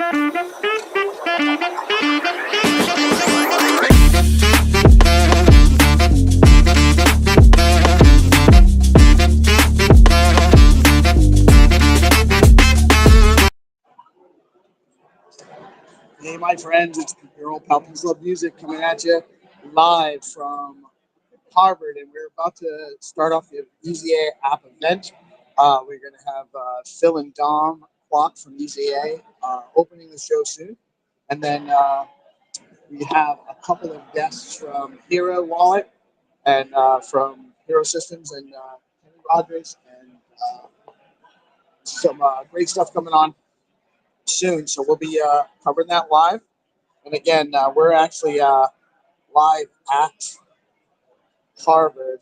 Hey, my friends, it's your old pal PeaceLoveMusic coming at you live from Harvard, and we're about to start off the EasyA App event. We're going to have Phil and Dom Clock from EasyA opening the show soon, and then we have a couple of guests from Hero Wallet and from Hero Systems and Kenny Rogers, and some great stuff coming on soon. So we'll be covering that live. And again, we're actually live at Harvard.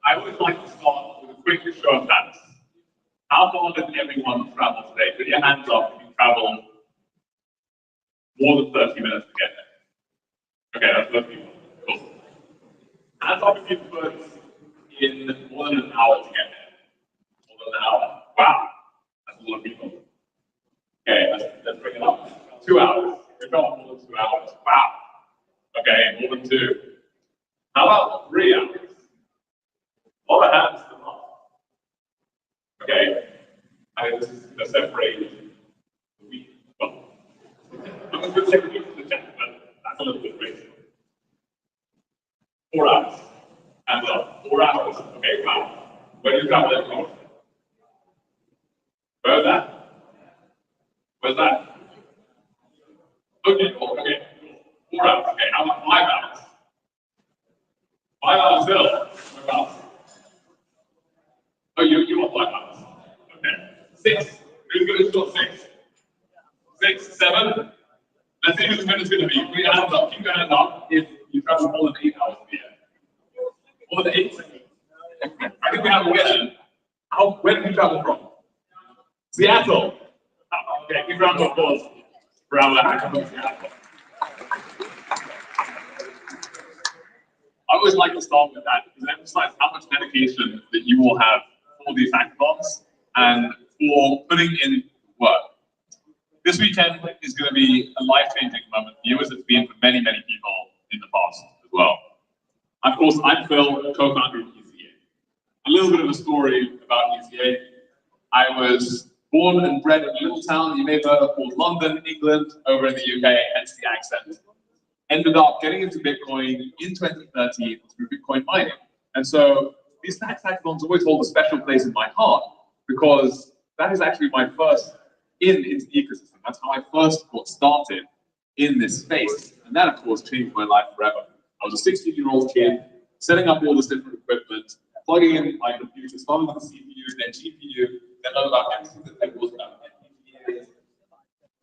I would like to start with a quick show of hands. How far did everyone travel today? Put your hands up if you traveled more than 30 minutes to get there. Okay, that's 30 people. Cool. Hands up if you put in more than an hour to get there. More than an hour? Wow, that's a lot of people. Okay, let's bring it up. 2 hours. We've got more than 2 hours. Wow. Okay, more than 2. How about 3 hours? All the hands come up. Okay, and this is the separate the week. Well, I'm going to take a look at the chat, but that's a little bit crazy. 4 hours. Hands up. 4 hours. Okay, wow. Where do you travel that from? Where's that? Where's that? Okay, cool. Okay, 4 hours. Okay, how about 5 hours? 5 hours still. Whereabouts? Oh, you want 5 hours? Okay. 6. Who's going to short 6? 6, 7. Let's see who the winner's going to be. Put your hands up. Keep your hands up if you travel more than 8 hours per year. More than 8? I think we have a winner. Where did you travel from? Seattle. Okay, give a round of applause for our hacker from Seattle. I always like to start with that because it emphasizes how much dedication that you all have for these hackathons and for putting in work. This weekend is going to be a life-changing moment for you, as it's been for many, many people in the past as well. Of course, I'm Phil, co-founder of EasyA. A little bit of a story about EasyA. I was born and bred in a little town you may have heard of called London, England, over in the UK, hence the accent. Ended up getting into Bitcoin in 2013 through Bitcoin mining. And so these Stacks hackathons always hold a special place in my heart because that is actually my first into the ecosystem. That's how I first got started in this space. And that, of course, changed my life forever. I was a 16-year-old kid, setting up all this different equipment, plugging in my computer, starting with the CPU, then GPU, then learn about everything that there was about FPGAs,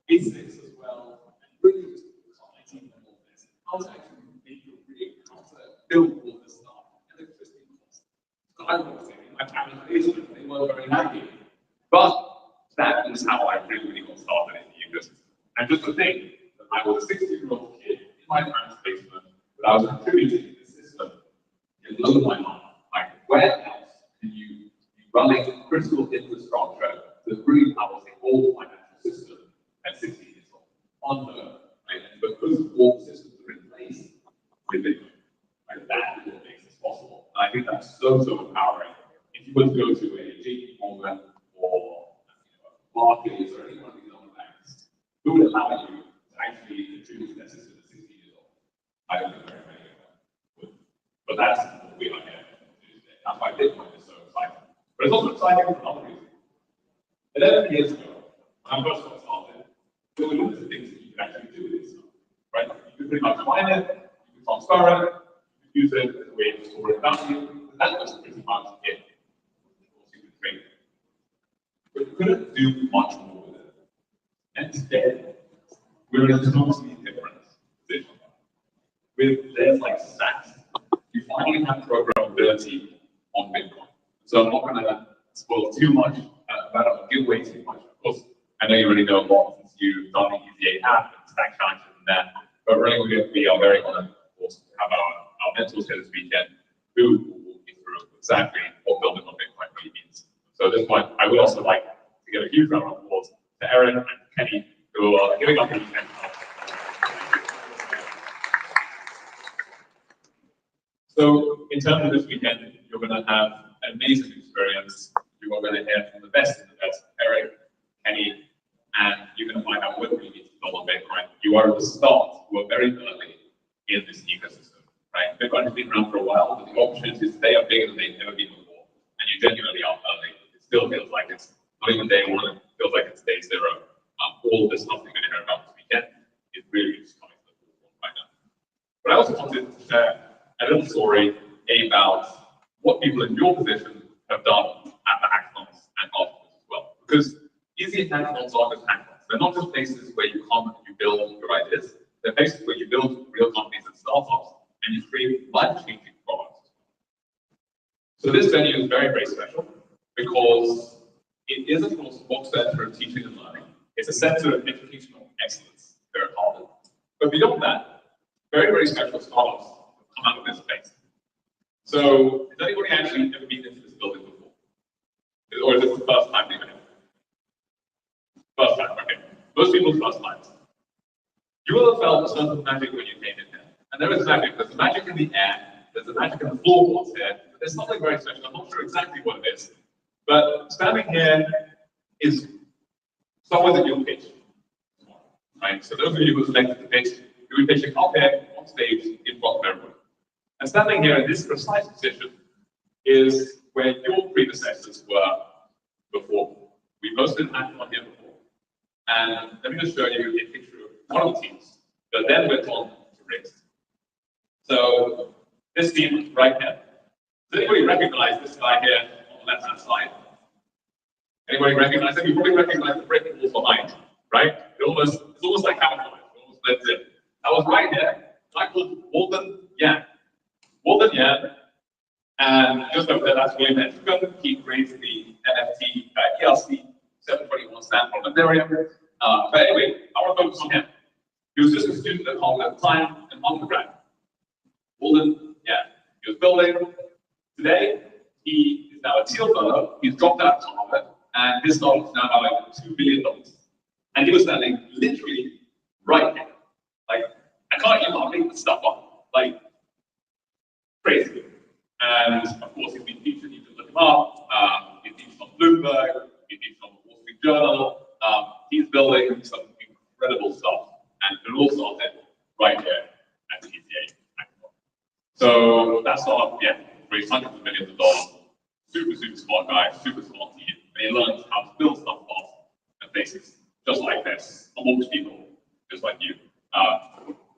ASICs as well, and really just exciting all this. How to actually make a rig, how to build all this stuff, and the existing costs. that is how I really got started in the ecosystem. And just to think that I was a 16-year-old kid in my parents' basement, that I was contributing to the system, it blew my mind. Like, where else can you be running critical infrastructure that really powers the whole financial system at 16 years old? On Earth, right? And because all systems are in place with it, right, that is what makes this possible. And I think that's so empowering. If you were to go to a JP Morgan or Barclays or any one of these other banks, who would allow you to actually contribute to their system at 16 years old? I don't think very many of them would. But that's what we are here to do today. That's why Bitcoin is so exciting. But it's also exciting for another reason. 11 years ago, when I first got started, there were lots of things that you could actually do with this stuff, right? You could pretty much mine it, you could transfer it, you could use it as a way to store it value. That was pretty much it. Of course, you could trade it. But you couldn't do much more with it. And today, we're in a totally different position. With layers like Stacks, you finally have programmability on Bitcoin. So I'm not going to spoil too much about it, or give away too much. Of course, I know you already know a lot since you've done the EasyA App and Stack challenges and that. But really, we are very honored, of course, to have our mentors here this weekend who will walk you through exactly what building on Bitcoin really means. So at this point, I would also like to give a huge round of applause to Erin and Kenny, who are giving up the weekend. So in terms of this weekend, you're going to have an amazing experience. You are going to hear from the best of the best, Eric, Kenny, and you're going to find out what really needs to build on Bitcoin. You are at the start. You are very early in this ecosystem, right? Bitcoin has been around for a while, but the opportunities today are bigger than they've ever been before. And you genuinely are early. It still feels like it's not even day one. It feels like it's day zero. All of this stuff you're going to hear about this weekend is really just coming to the forefront right now. But I also wanted to share a little story about what people in your position have done at the hackathons and afterwards as well. Because EasyA hackathons aren't just hackathons. They're not just places where you come and you build your ideas. They're places where you build real companies and startups and you create life-changing products. So this venue is very special because it is, of course, a center of teaching and learning. It's a center of educational excellence here at Harvard. But beyond that, very special startups have come out of this place. So, has anybody actually ever been into this building before? Or is this the first time they've been here? First time, okay. Most people's first times. You will have felt a sense of magic when you came in here. And there is magic. There's magic in the air, there's the magic in the floorboards here. There's something very special. I'm not sure exactly what it is. But standing here is somewhere that you'll pitch. Right? So those of you who selected to pitch, you'll be pitching up here on stage in front of everyone. And standing here in this precise position is where your predecessors were before. We hosted an hackathon here before. And let me just show you a picture of one of the teams that then went on to race. So this team right here. Does anybody recognize this guy here on the left-hand side? Anybody recognize him? You probably recognize the brick walls behind, right? It's almost like camouflage. It almost blends in. That was right here. A guy called Walden Yan. Walden Yan, and just over there, that's William Hedgecock. He creates the NFT ERC 721 stand from Ethereum. But anyway, I want to focus on him. He was just a student at Harvard at the time, an undergrad. Walden Yan. He was building. Today, he is now a Teal Fellow. He's dropped out of Harvard, and his stock is now like $2 billion. And he was standing literally right here. Like, I can't even make this stuff up. Like, crazy. And of course, he's been featured, you can look him up. He's featured on Bloomberg, he's featured on the Wall Street Journal. He's building some incredible stuff. And it all started right here at the EasyA. So that startup, raised hundreds of millions of dollars. Super smart guy, super smart team. And he learned how to build stuff fast at places just like this, amongst people just like you.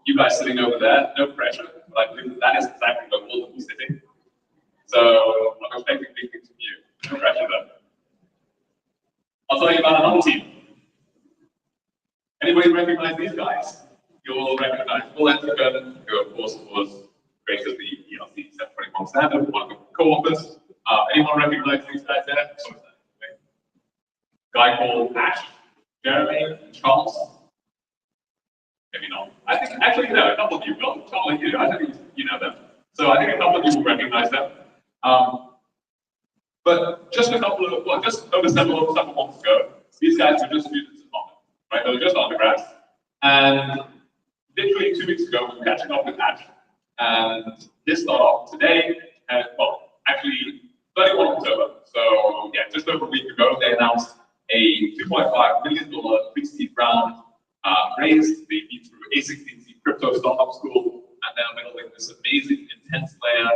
You guys sitting over there, no pressure, but I believe that is exactly where all of you sitting. So I'm expecting big things from you. No pressure there. I'll tell you about another team. Anybody recognize these guys? You'll all recognize Paul Enterburn, who of course was created the ERC 721 standard, one of the co-authors. Anyone recognize these guys there? guy called Ash, Jeremy, Charles. Maybe not. I think actually no, a couple of you will. Charlie, I think you know them. So I think a couple of you will recognize them. But just just over several months ago, these guys were just students at Harvard, right? They were just undergrads. And literally 2 weeks ago, we were catching up with Ash. And this startup today, actually 31 October. So yeah, just over a week ago, they announced a $2.5 million pre-seed round raised. They beat through A16Z crypto startup school, and they're building this amazing intense layer,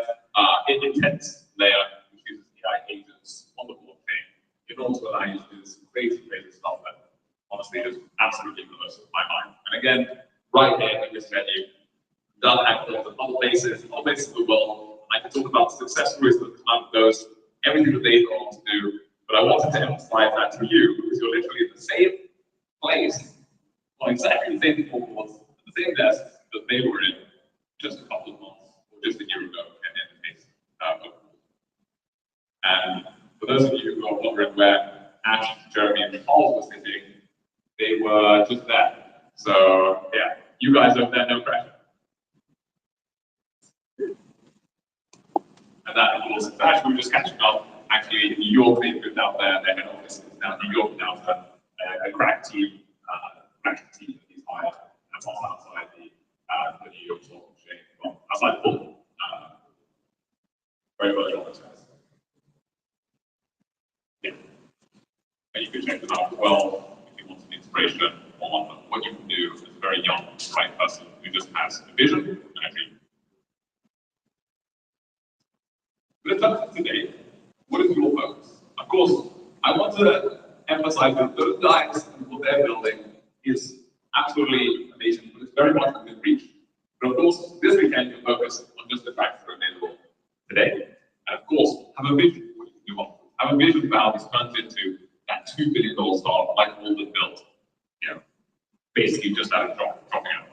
which uses AI agents on the blockchain in order to allow you to do this crazy stuff that honestly just absolutely blows my mind. And again, right here in this venue, done hackathons in other places in the world. I can talk about success stories that come out of those, everything that they've gone on to do. But I wanted to emphasize that to you because you're literally in the same place, on exactly the same boards, the same desks that they were in just a couple of months or just a year ago in the case of. And for those of you who are wondering where Ash, Jeremy, and Paul were sitting, they were just there. So yeah, you guys over there, no pressure. And that was actually we were just catching up. Actually, in New York, they've moved out there. Their head office is now in New York now for a crack team that he's hired. That's also outside the New York Stock Exchange, well, outside the pool. Very early on, yeah. And you can check them out as well if you want some inspiration on what you can do as a very young, bright person who just has a vision and a dream. But in terms of today, what is your focus? Of course, I want to emphasize that those guys and what they're building is absolutely amazing, but it's very much within reach. But of course, this weekend you're focused on just the tracks that are available today. And of course, have a vision for what you can do on. Have a vision for how this turns into that $2 billion startup like Walden built, basically just out of dropping out.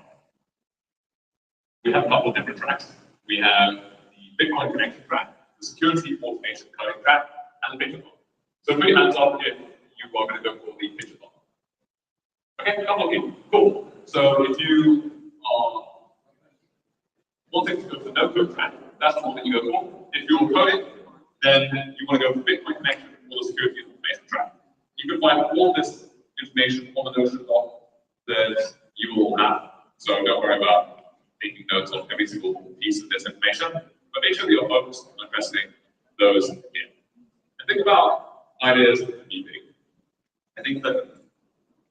We have a couple of different tracks. We have the Bitcoin connection track, the security automation coding track, and the Bitcoin. So put your hands up if you are going to go for the Bitcoin. Okay, a couple of you. Cool. So if you are wanting to go for the no-code track, that's the one that you go for. If you're coding, then you want to go for Bitcoin connection or the security automation track. You can find all this information on the Notion doc that you will have. So don't worry about taking notes on every single piece of this information, but make sure that you're focused on addressing those in. And think about ideas that can be big. I think that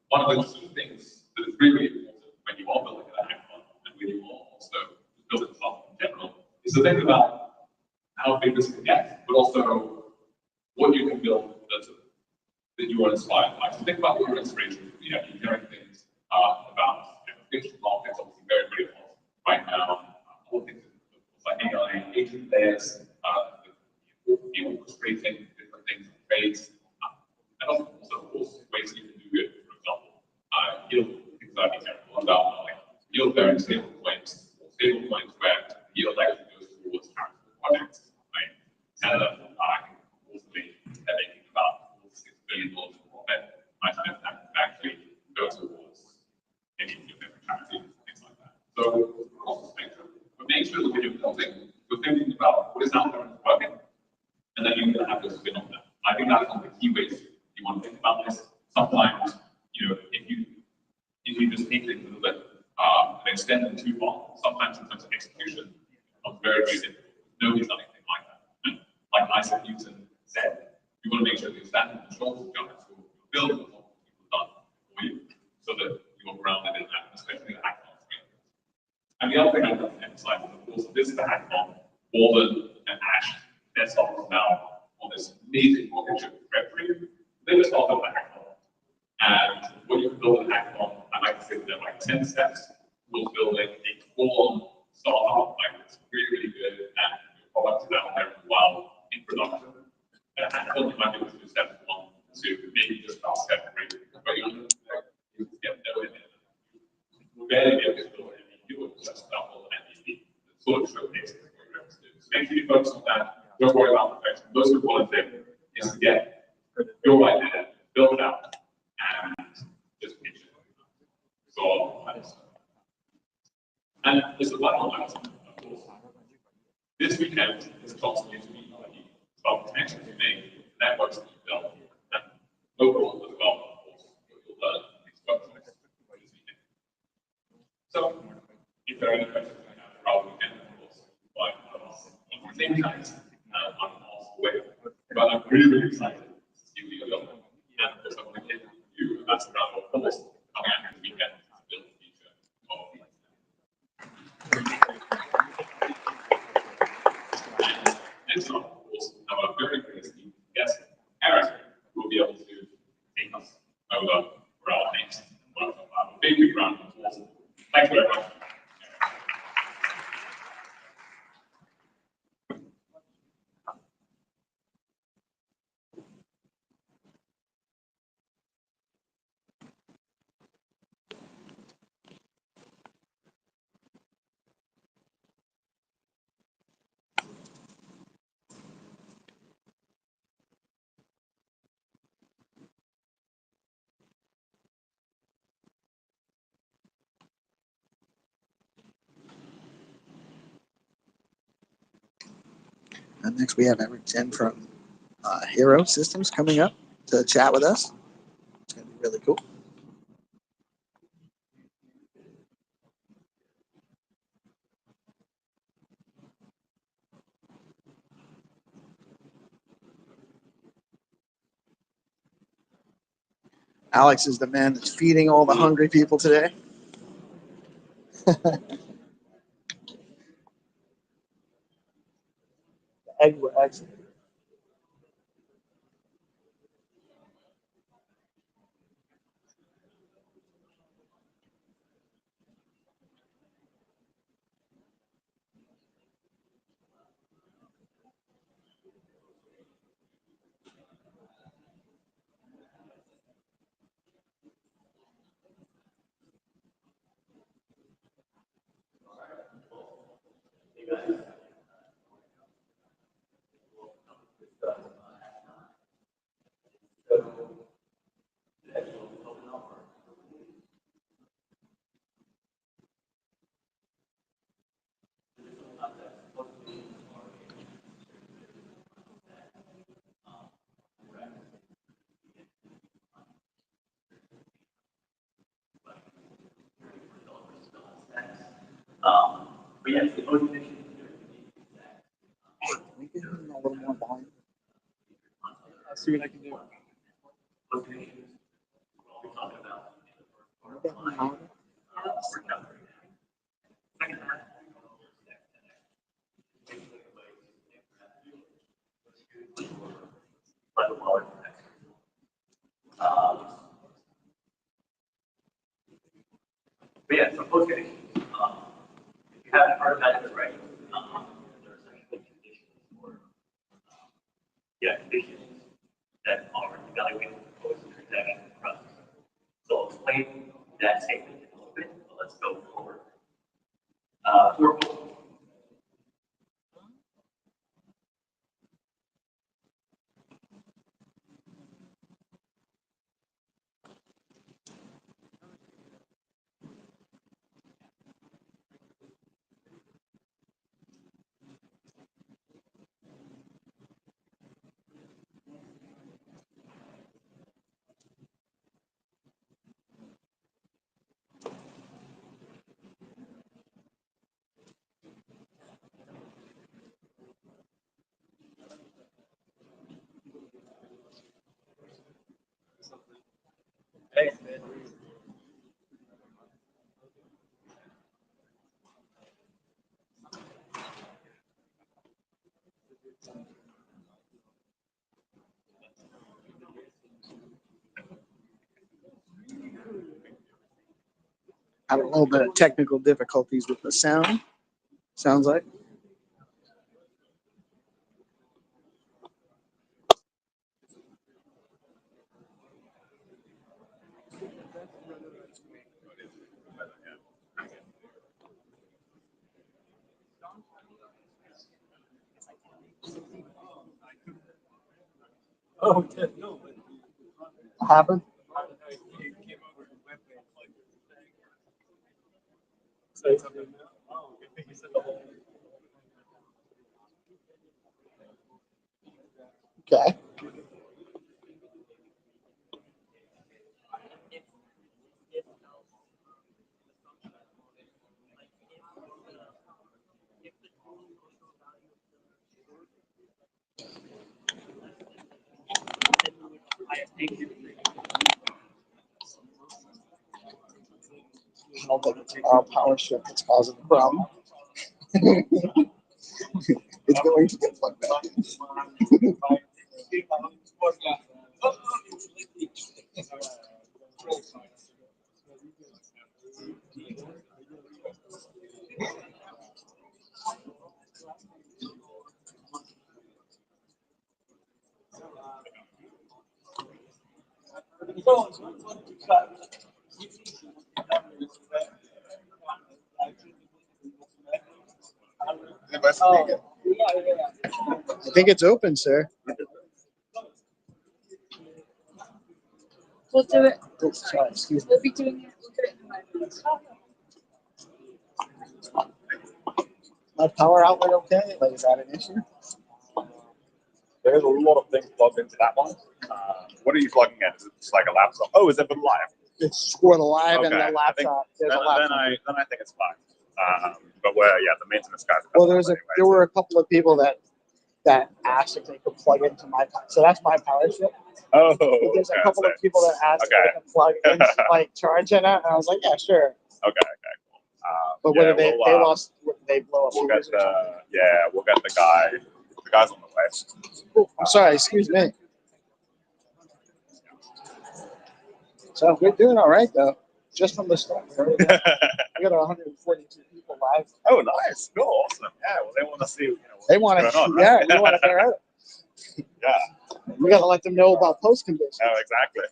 one of the key things that is really important when you are building a hackathon and when you are also building stuff in general is to think about how big this can get, but also what you can build that you are inspired by. So think about what your inspiration. You're hearing things about fiction markets, obviously very hot right now. All things like AI, agent layers, the orchestrating different things, trades, and also of course ways you can do it. For example, yield things that be careful about, like yield bearing stable coins or stable coins where the yield actually goes towards charitable projects. Right? Canada, ultimately, they're making about $6 billion of profit. Right? And that actually goes towards any different charities, things like that. So across the spectrum, but make sure that when you're building, you're thinking about what is out there and working, and then you're going to have to spin on that. I think that's one of the key ways you want to think about this. Sometimes, if you just take things a little bit and extend them too far, sometimes in terms of execution, it becomes very difficult. Nobody's done anything like that. And like Isaac Newton said, you want to make sure that you're standing on the shoulders of giants who are building what people have done for you, so that you are grounded in that, especially the hackathon experience. And the other thing I'd like to emphasize is, of course, this is the hackathon. Walden and Ash, their startups now on this amazing rocket ship trajectory. They just started the hackathon. And what you can build in a hackathon, I like to say that there are like 10 steps towards building a full-on startup, like it's really good, and your product is out there as well in production. And a hackathon, you might be able to do step 1, 2, maybe just about step 3, but you get nowhere near that. We'll barely be able to build an MVP or just about an MVP that sort of showcases what you're able to do. So make sure you focus on that. Don't worry about perfection. Most important thing is to get your idea, build it out, there's a lot of lights, of course. This weekend is constantly to be about connections you make, networks that you build, and local as well, of course. You'll learn these workshops this weekend. So, if there are any questions I have throughout the weekend, of course, but in the same time, I'm also away. But I'm really excited to see what you're doing. And there's something to get you as a round of applause coming out this weekend to build the future of life. And so, of course, our very crazy guest, Eric, will be able to take us over for our next workshop. A big round of applause. Thank you very much. And next we have Eric Chen from Hero Systems coming up to chat with us. It's going to be really cool. Alex is the man that's feeding all the hungry people today. The eggs were excellent. But yes, the post mission. Can we get him a little more volume? I'll see what I can do. Post mission. What we talked about. Second half. But yeah, so post mission. If you haven't heard about it already, there are essentially conditions or conditions that are evaluated post transaction process. So I'll explain that statement in a little bit, but let's go forward. For Had a little bit of technical difficulties with the sound. Sounds like. Oh, yeah, no, but What happened? he came over to the webpage like say something. Oh. Okay. I don't think it's our power strip that's causing the problem. It's going to get plugged back in. I think it's open, sir. We'll do it. Oh, sorry, excuse me. We'll be doing it. We'll do it in 5 minutes. My power outlet okay? Like, is that an issue? There's a lot of things plugged into that one. What are you plugging in? Is it just like a laptop? Oh, is it for the live? It's for the live and Okay, the I think- laptop. There's a Then laptop. I think it's fine. But where the maintenance guys. Well, there were a couple of people that asked if they could plug into my power. So that's my power strip. Oh, But there's a okay, couple of so- people that asked Okay. if they could plug in, like charge in it, and I was like, yeah, sure. Okay, cool. But yeah, whether they we'll, lost, they blow up. we'll fingers get or something. we'll get the guy. The guy's on the way. Oh, I'm sorry, excuse me. So we're doing all right though, just from the start. We got 142 people live. Oh, nice, cool, awesome. Yeah, well, they want to see. They want what's to, going on, yeah, right? we want to hear it. Yeah. We got to let them know about post conditions. Oh, exactly.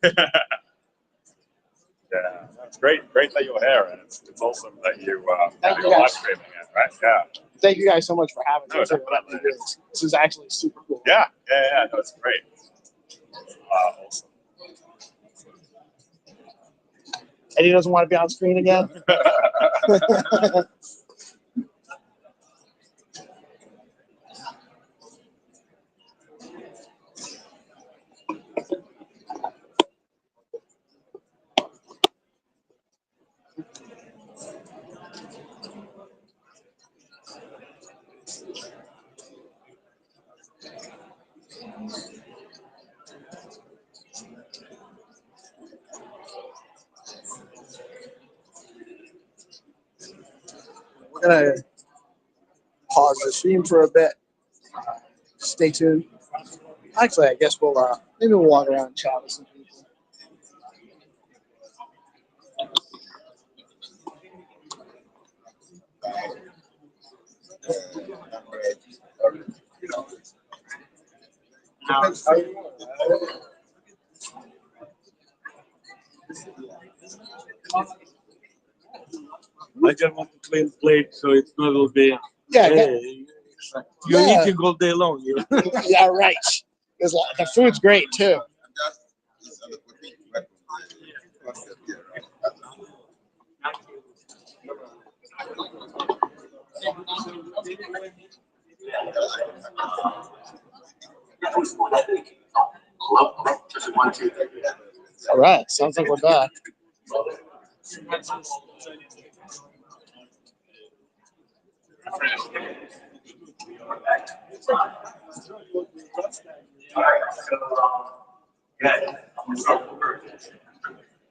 Yeah, that's great. Great that you're here, and it's awesome that you're Thank you, live guys. streaming it, right? Yeah. Thank you guys so much for having No, me. too. definitely. This is actually super cool. Yeah. No, it's great. Awesome. Eddie doesn't want to be on screen again. We're gonna pause the stream for a bit. Stay tuned. Actually, I guess we'll maybe we'll walk around and chat with some people. I just want to clean plate so it's not will be. Yeah, Hey, you're Yeah. eating all day long. You. yeah, right. The food's great too. All right, sounds like we're back.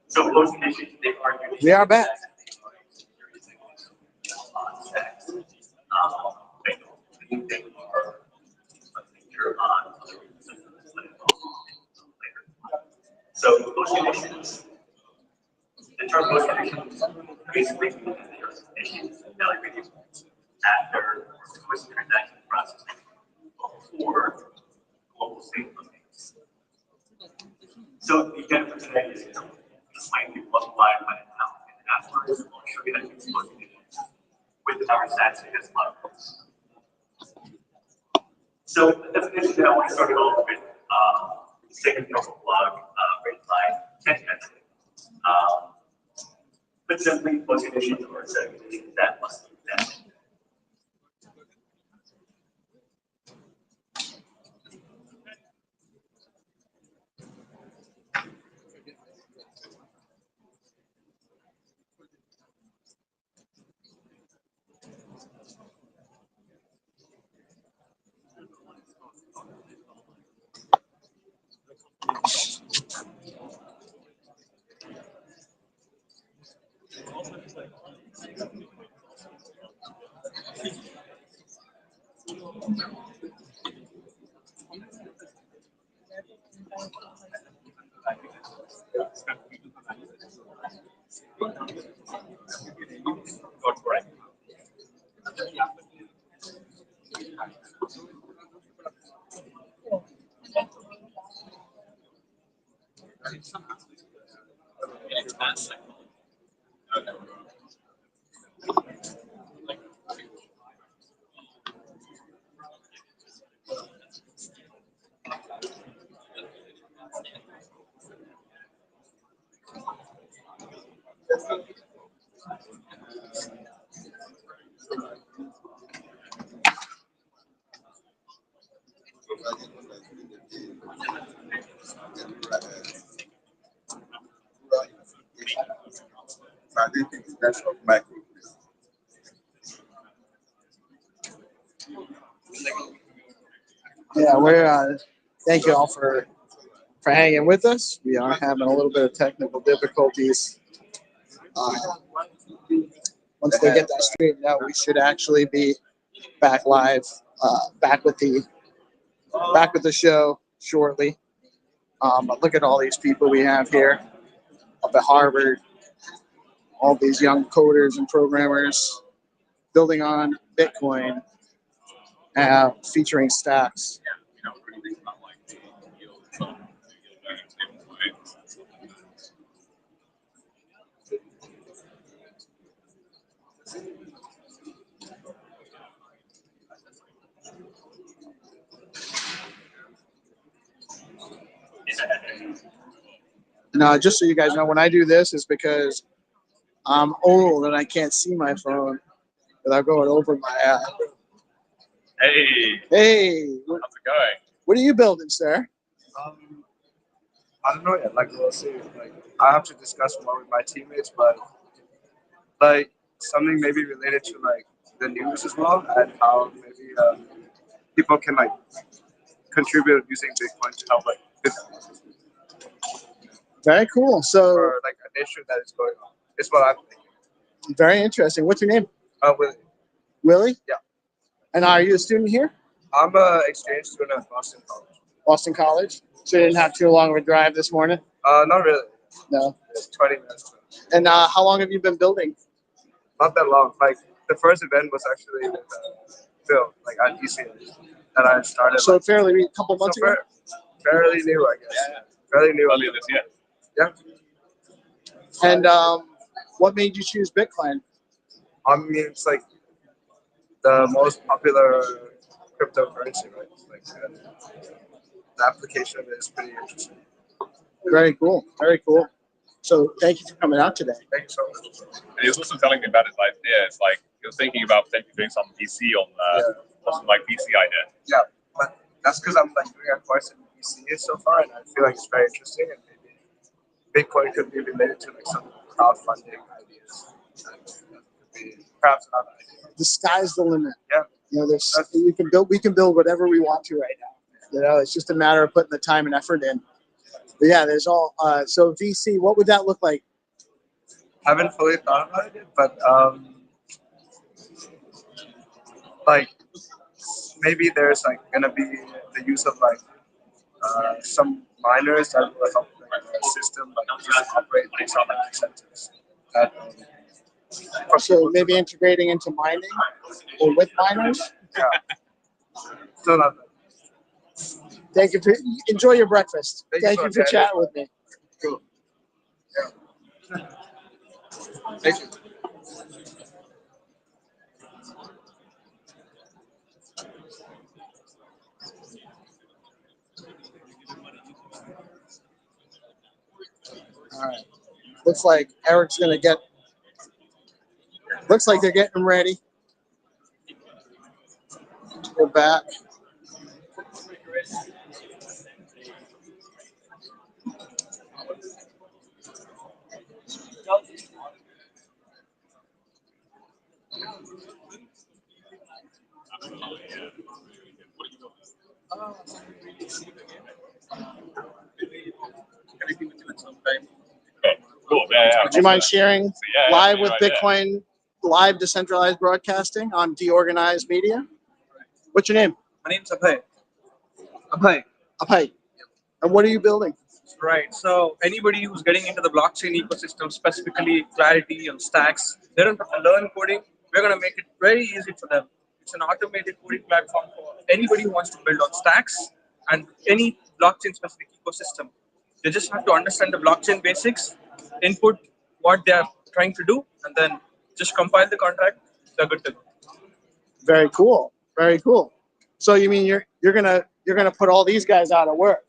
So those conditions, they are unique. We are back. So those conditions, the term those conditions basically means that there are conditions evaluated after the twist transaction process before global state limits. So the agenda for today is this might be multiplied by now, and afterwards we'll show you how to use those conditions with our stats as models. So the definition that I want to start it off with, second normal blog, written by Ken Hensley. But simply, those conditions are set conditions that must be met Go for it. That's what back. Yeah, we're thank you all for hanging with us. We are having a little bit of technical difficulties. Once they get that straightened out, we should actually be back live, back with the show shortly. But look at all these people we have here up at Harvard. All these young coders and programmers building on Bitcoin, featuring Stacks. Now, just so you guys know, when I do this, it's because I'm old and I can't see my phone without going over my. Hey, Hey, how's it going? what are you building, sir? I don't know yet. Like we'll see. Like I have to discuss more with my teammates, but like something maybe related to like the news as well, and how maybe people can like contribute using Bitcoin to help like business Very cool. So, or like an issue that is going on. It's what I'm thinking. very interesting. What's your name? With Willie? Yeah. And are you a student here? I'm an exchange student at Boston College. Boston College? So you didn't have too long of a drive this morning? Not really. No. It's 20 minutes. And how long have you been building? Not that long. Like the first event was actually with Phil, like at EasyA, that I started. So like, fairly a couple months ago? fairly new, I guess. Fairly new. Earlier this year. Yeah. And what made you choose Bitcoin? I mean, it's like the most popular cryptocurrency, right? Like the application is pretty interesting. Very cool. Very cool. So thank you for coming out today. Thank you so much. And he was also telling me about his idea. It's like he was thinking about potentially doing some VC on some like VC idea. Yeah, but that's because I'm like doing a course in EasyA so far, and I feel like it's very interesting, and maybe Bitcoin could be related to like some crowdfunding ideas. That could be perhaps another idea. The sky's the limit. Yeah. You know, we can build whatever we want to right now. You know, it's just a matter of putting the time and effort in. But yeah, there's all so VC, what would that look like? Haven't fully thought about it, but like maybe there's like gonna be the use of like some miners that will help like, the system like just operate based on like incentives. That So maybe integrating into mining or with miners. yeah. Still not. Thank you for enjoy your breakfast. Thank you for much, chatting with me. Cool. Yeah. Thank you. All right. Looks like Eric's gonna get. Looks like they're getting ready. We're back. Cool. Yeah. Do you mind sharing Yeah, live with right there. Bitcoin, live decentralized broadcasting on deorganized media? What's your name? My name's Abhay. Abhay. Apai. And what are you building? Right. So anybody who's getting into the blockchain ecosystem, specifically Clarity on Stacks, they don't have to learn coding. We're going to make it very easy for them. It's an automated coding platform for anybody who wants to build on Stacks and any blockchain specific ecosystem. They just have to understand the blockchain basics, input what they are trying to do, and then just compile the contract. They're good to go. Very cool. Very cool. So you mean you're gonna put all these guys out of work?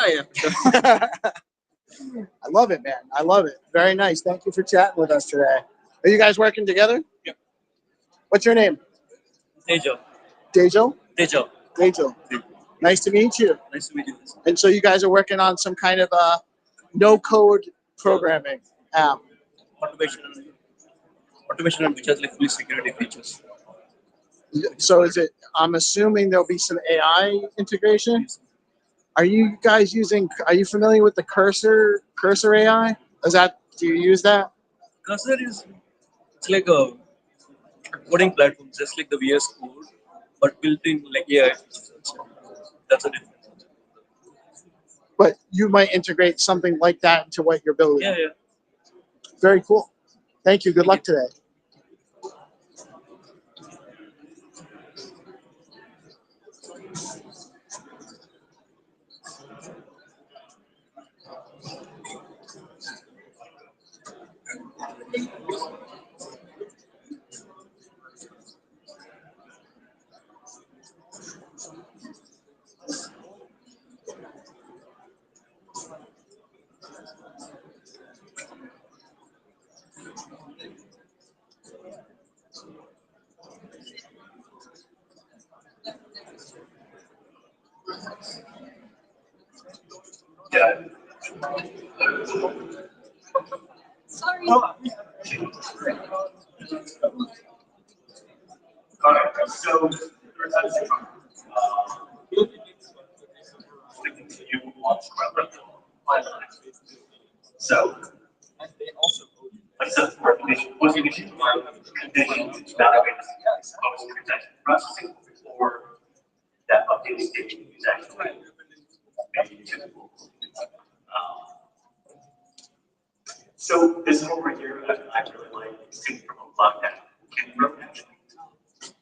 Yeah, sure. I love it, man. I love it. Very nice. Thank you for chatting with us today. Are you guys working together? Yep. What's your name? Dejo. Dejo? Dejo. Dejo. Nice to meet you. Nice to meet you. And so you guys are working on some kind of no-code programming app. Automation and which has like full security features. So is it? I'm assuming there'll be some AI integration. Are you guys using? Are you familiar with the Cursor AI? Do you use that? Cursor it's like a coding platform, just like the VS Code, but built in like AI. That's a difference. But you might integrate something like that into what you're building. Yeah, yeah. Very cool. Thank you. Good luck today. Yeah. Sorry. All right. So we continue on Scrubber. So what's the definition? What's the definition to evaluate post-transaction processing or that updated state is actually maybe typical. So this one over here, I really like sitting from a block that can grow actually.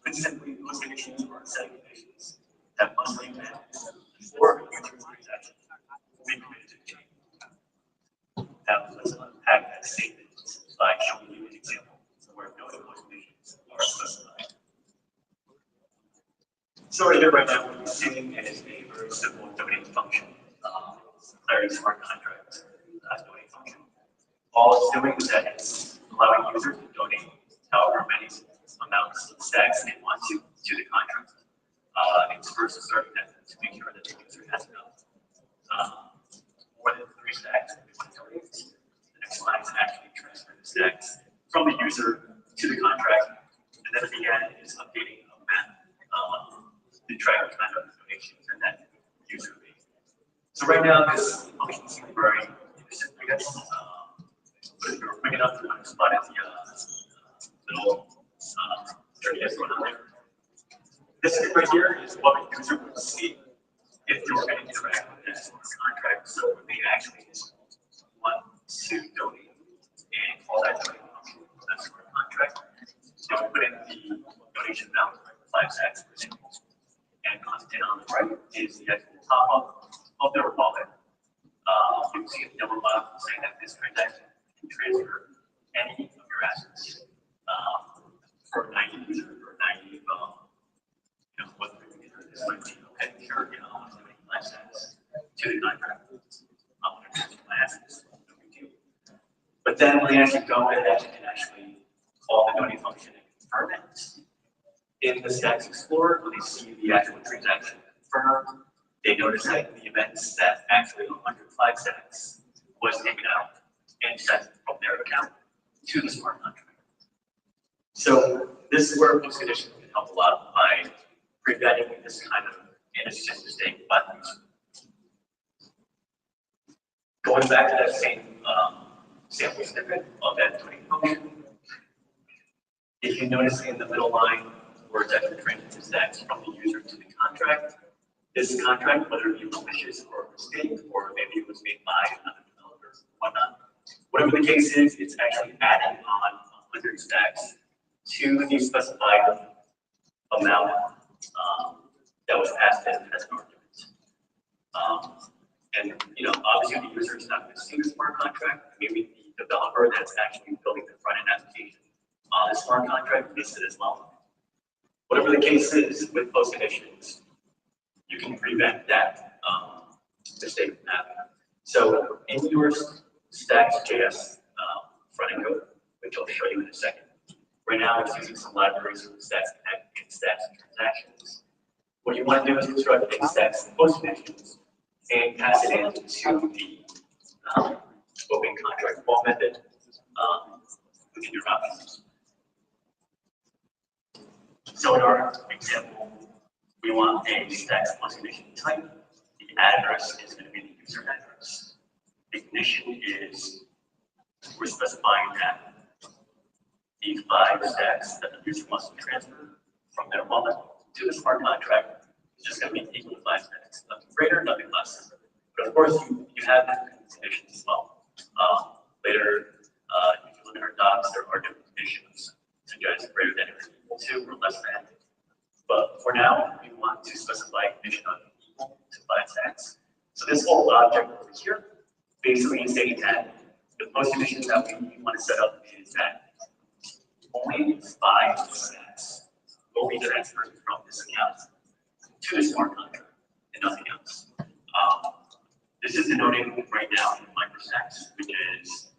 But simply those conditions or setting conditions that must be met for a user transaction be committed to change. Now let's unpack that statement by showing you an example where no those conditions are specified. So right now we're using as a very simple domain function, Clarity smart contract domain function. All it's doing is that it's allowing users to donate however many amounts of stacks they want to the contract. It's first a certain method to make sure that the user has enough more than 3 stacks that they want to donate. The next line is actually transferring the stacks from the user to the contract, and then at the end is updating a map to track the kind of donations and that user made. So right now this function seems very innocent, I guess. But if you're big enough to spot it, the little dirty one on there. This thing right here is what a user would see if they were going to interact with this contract. So when they actually want to donate and call that donate function, that's for a contract. They would put in the donation amount, 5 stacks per example. And on the right is the actual top of their wallet. You can see a double button saying that this transaction can transfer any of your assets for 90 users or 90 what this might be. Okay, sure, I want to donate 5 cents to the contract. I'm going to transfer my assets. No big deal. But then when they actually go ahead and actually call the donate function and confirm it in the Stacks Explorer, when they see the actual transaction confirmed, they notice that in the events that actually 105 stacks was taken out and sent from their account to the smart contract. So this is where post conditions can help a lot by preventing this kind of innocent mistake by the user. Going back to that same sample snippet of that doing function, if you notice in the middle line where it's actually transiting stacks from the user to the contract, This contract, whether it be malicious or a mistake, or maybe it was made by another developer, whatnot. Whatever the case is, it's actually adding on 100 stacks to the specified amount that was passed in as an argument. And obviously the user is not going to see the smart contract. Maybe the developer that's actually building the front end application on the smart contract missed it as well. Whatever the case is with post conditions, you can prevent that mistake from happening. So in your Stacks.js front end code, which I'll show you in a second, right now it's using some libraries with Stacks and Stacks transactions. What you want to do is construct in Stacks post conditions and pass it into the open contract call method within your options. So in our example, we want a Stacks post condition type. The address is going to be the user address. The condition is we're specifying that the 5 stacks that the user wants to transfer from their wallet to the smart contract is just going to be equal to 5 stacks. Nothing greater, nothing less. But of course, you have different conditions as well. Later, if you look at our docs, there are different conditions, suggest greater than or equal to or less than. But for now, we want to specify a condition of equal to 5 stacks. So this whole object over here basically is saying that the post condition that we want to set up is that only 5 stacks will be transferred from this account to the smart contract and nothing else. This is denoting right now in microstacks, which is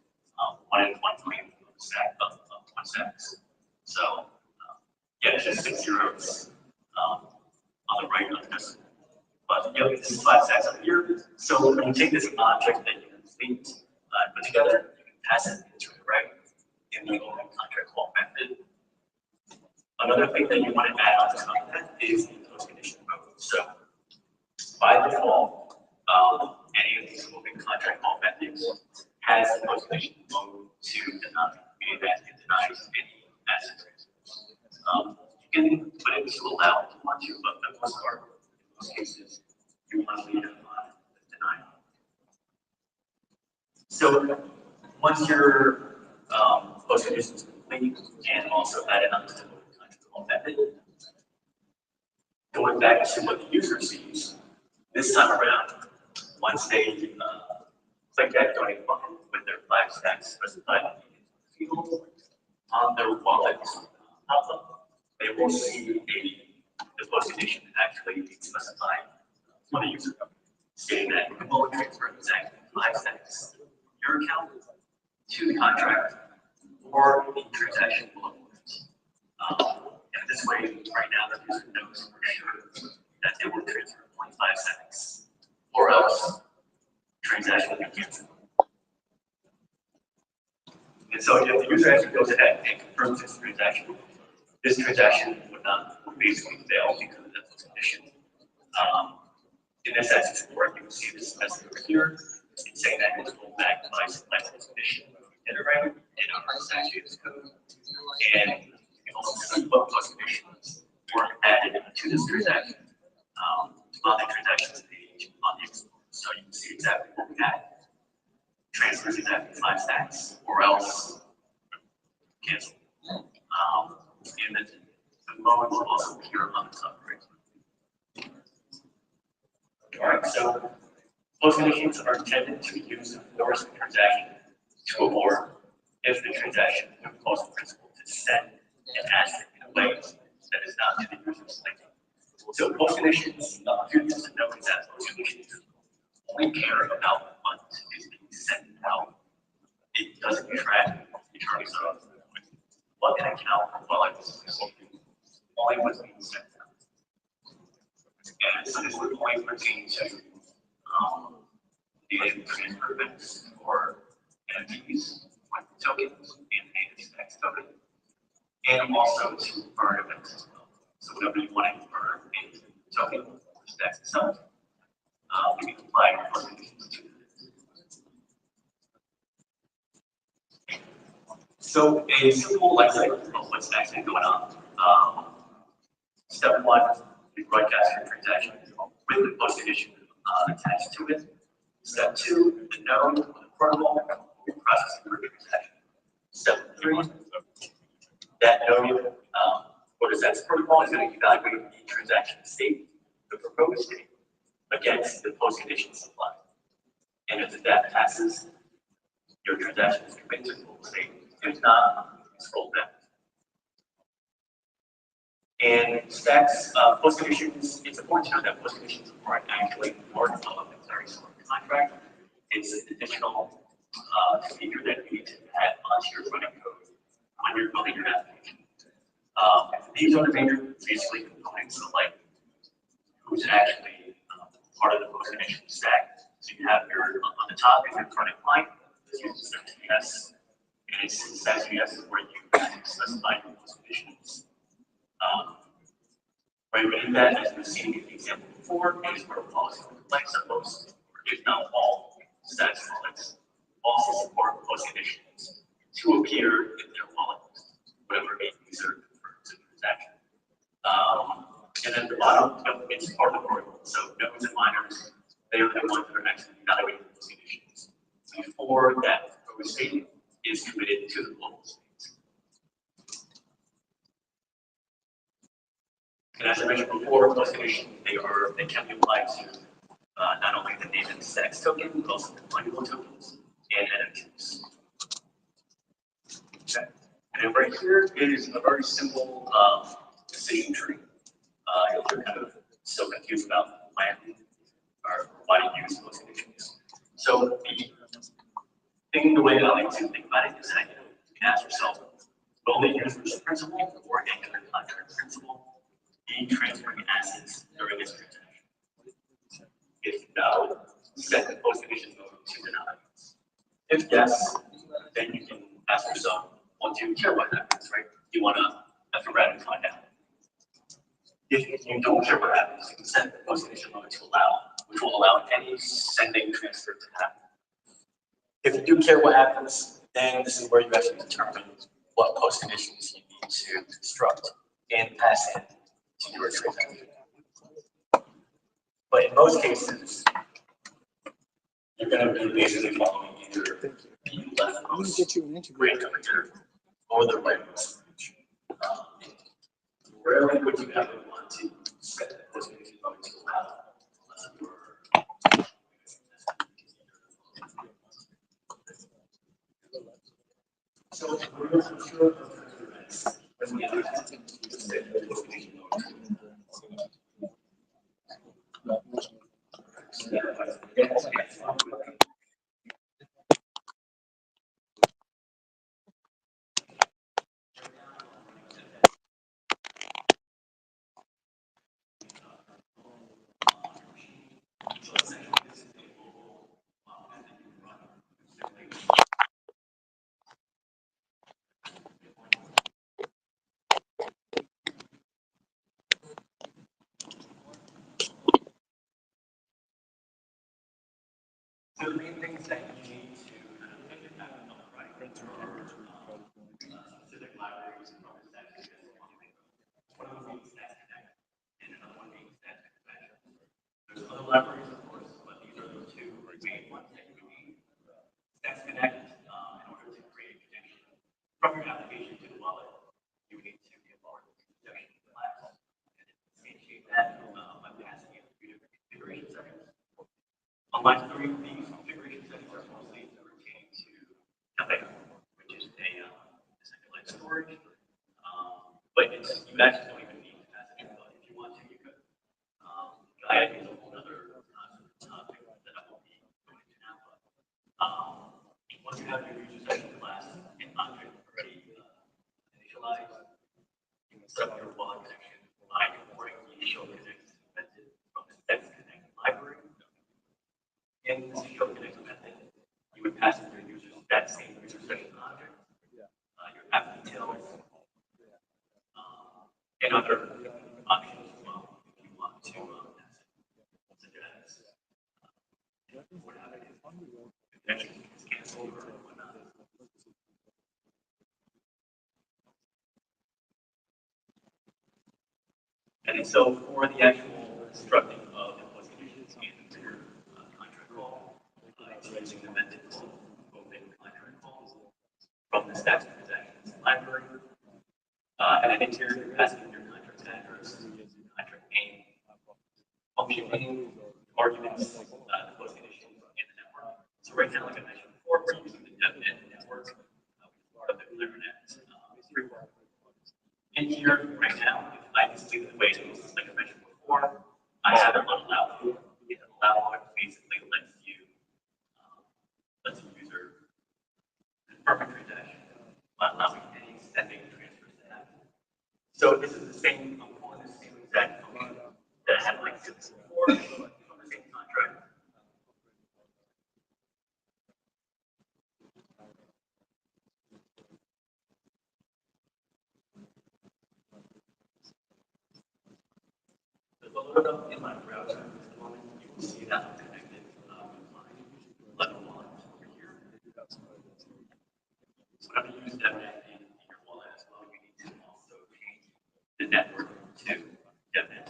1 and 1 point stack of 1 stacks. So yeah, it's just 6 zeros on the right of this. But yeah, this is 5 stacks up here. So when you take this object that you complete put together, you can pass it into the right in the open contract call method. Another thing that you want to add on to top of that is the post condition mode. So by default, any of these open contract call methods has the post condition mode to deny, meaning that it denies any asset transfers. You can put it to allow if you want to, but for the most part, in most cases, you want to leave it on deny. So once your post condition is complete, you can also add it onto the open contract call method. Going back to what the user sees, this time around, once they click that donate button with their 5 stacks specified in the field on their wallet pop-up, they will see the post condition actually being specified for the user, stating that you will transfer exactly 5 stacks from your account to the contract or the transaction will and this way, right now, the user knows for sure that they will transfer 0.5 stacks, or else transaction will be canceled. And so if the user actually goes ahead and confirms this transaction would basically fail because of that condition. In this access report, you can see this message over here. It's saying that it's rolled back by selecting this condition generated in our statutes code. And you can also see what post conditions were added to this transaction on the transactions page on the example. So you can see exactly what we had. Transfers exactly 5 stacks, or else cancel. And then the mode will also appear on the top right. All right, so post conditions are intended to be used to force the transaction to abort if the transaction imposes the principle to send an asset in a way that is not to the user's liking. So post conditions, you need to know that post conditions only care about what is being sent out. It doesn't track in terms of what an account or wallet is only what's being sent out. And so this would only pertain to the transfer events or NFTs, like tokens, and native stacks token, and also to burn events as well. So whenever you want to burn a token or stacks itself, we can apply post conditions to it. So a simple life cycle of what's actually going on. Step 1, we broadcast your transaction. with the post condition attached to it. Step 2, the node of the protocol will process the transaction. Step 3, that node, what is that protocol is going to evaluate the transaction state, the proposed state, against the post condition supply. And if that passes, your transaction is committed to the full state. If not, it's rolled back. And stacks, post conditions, it's important to know that post conditions aren't actually part of a very smart contract. It's an additional feature that you need to add onto your running code when you're building your application. These are the major basically components of like who's actually part of the post condition stack. So you have your on the top is your front end client. This uses STS, and it's STS is where you specify your post conditions. Right within that, as we've seen in the example before, is where policy complex are most, if not all, status wallets also support post conditions to appear in their wallet, whatever a user prefers to transaction. And then the bottom, it's part of the protocol. So nodes and miners, they are the ones that are actually evaluating post conditions before that proposed state is committed to the global state. And as I mentioned before, post conditions, they can be applied to not only the name and stacks token, but also the fungible tokens and NFTs. Okay. And then right here is a very simple decision tree. You'll hear kind of so confused about when or why to use post conditions. So the way I like to think about it is that you can ask yourself, will the user's principal or anchor contract principal be transferring assets during this transaction? If no, set the post condition mode to deny. If yes, then you can ask yourself, well, do you care what happens, right? Do you want to theoretically find out? If you don't care what happens, you can set the post condition mode to allow, which will allow any sending transfer to happen. If you do care what happens, then this is where you actually determine what post conditions you need to construct and pass in to your transaction. But in most cases, you're going to be basically following either the leftmost rank of your or the rightmost. Rarely would you ever want to set the post condition mode to allow unless you are. So we're not sure when we have to set the post condition mode. So the main things that you need to think about right are specific libraries and other stacks. One of them being Stacks Connect, and another one being Stacks Convention. There's other libraries, of course, but these are the two main ones that you need. Stacks Connect, in order to create a connection from your application to the wallet, you need to be a part of the connection class. And initiate that by passing in a few different configuration settings. On line 3, these configuration settings are mostly pertaining to Havard, which is a decentralized storage. But you actually don't even need to pass it in. But if you want to, you could. Gaia is a whole other topic that I won't be going into now. But once you have your user session class and object already initialized, you can set up your wallet connection by importing the show connect method from the Stacks Connect library. In this show connect method, you would pass in your users that same user session object, your app details, and other options as well if you want to pass it. Such as what happens if connection is canceled or whatnot. And so for the actual constructing of the Stacks transactions library. And then here you're passing your contract address, contract name, function name, arguments, close condition, and the network. So right now, like I mentioned before, we're using the DevNet network, part of the ClearNet framework. In here right now, if I just leave the way it is, like I mentioned before, I have it on allow. It allow basically lets the user confirm a transaction while allowing any sending transfers to happen. So this is the same, I'm pulling the same exact function that I had like this before from the same contract. The load up in my browser at this moment, you will see that I'm connected with my level 1 over here. Whenever you use DevNet in your wallet as well, you need to also change the network to DevNet.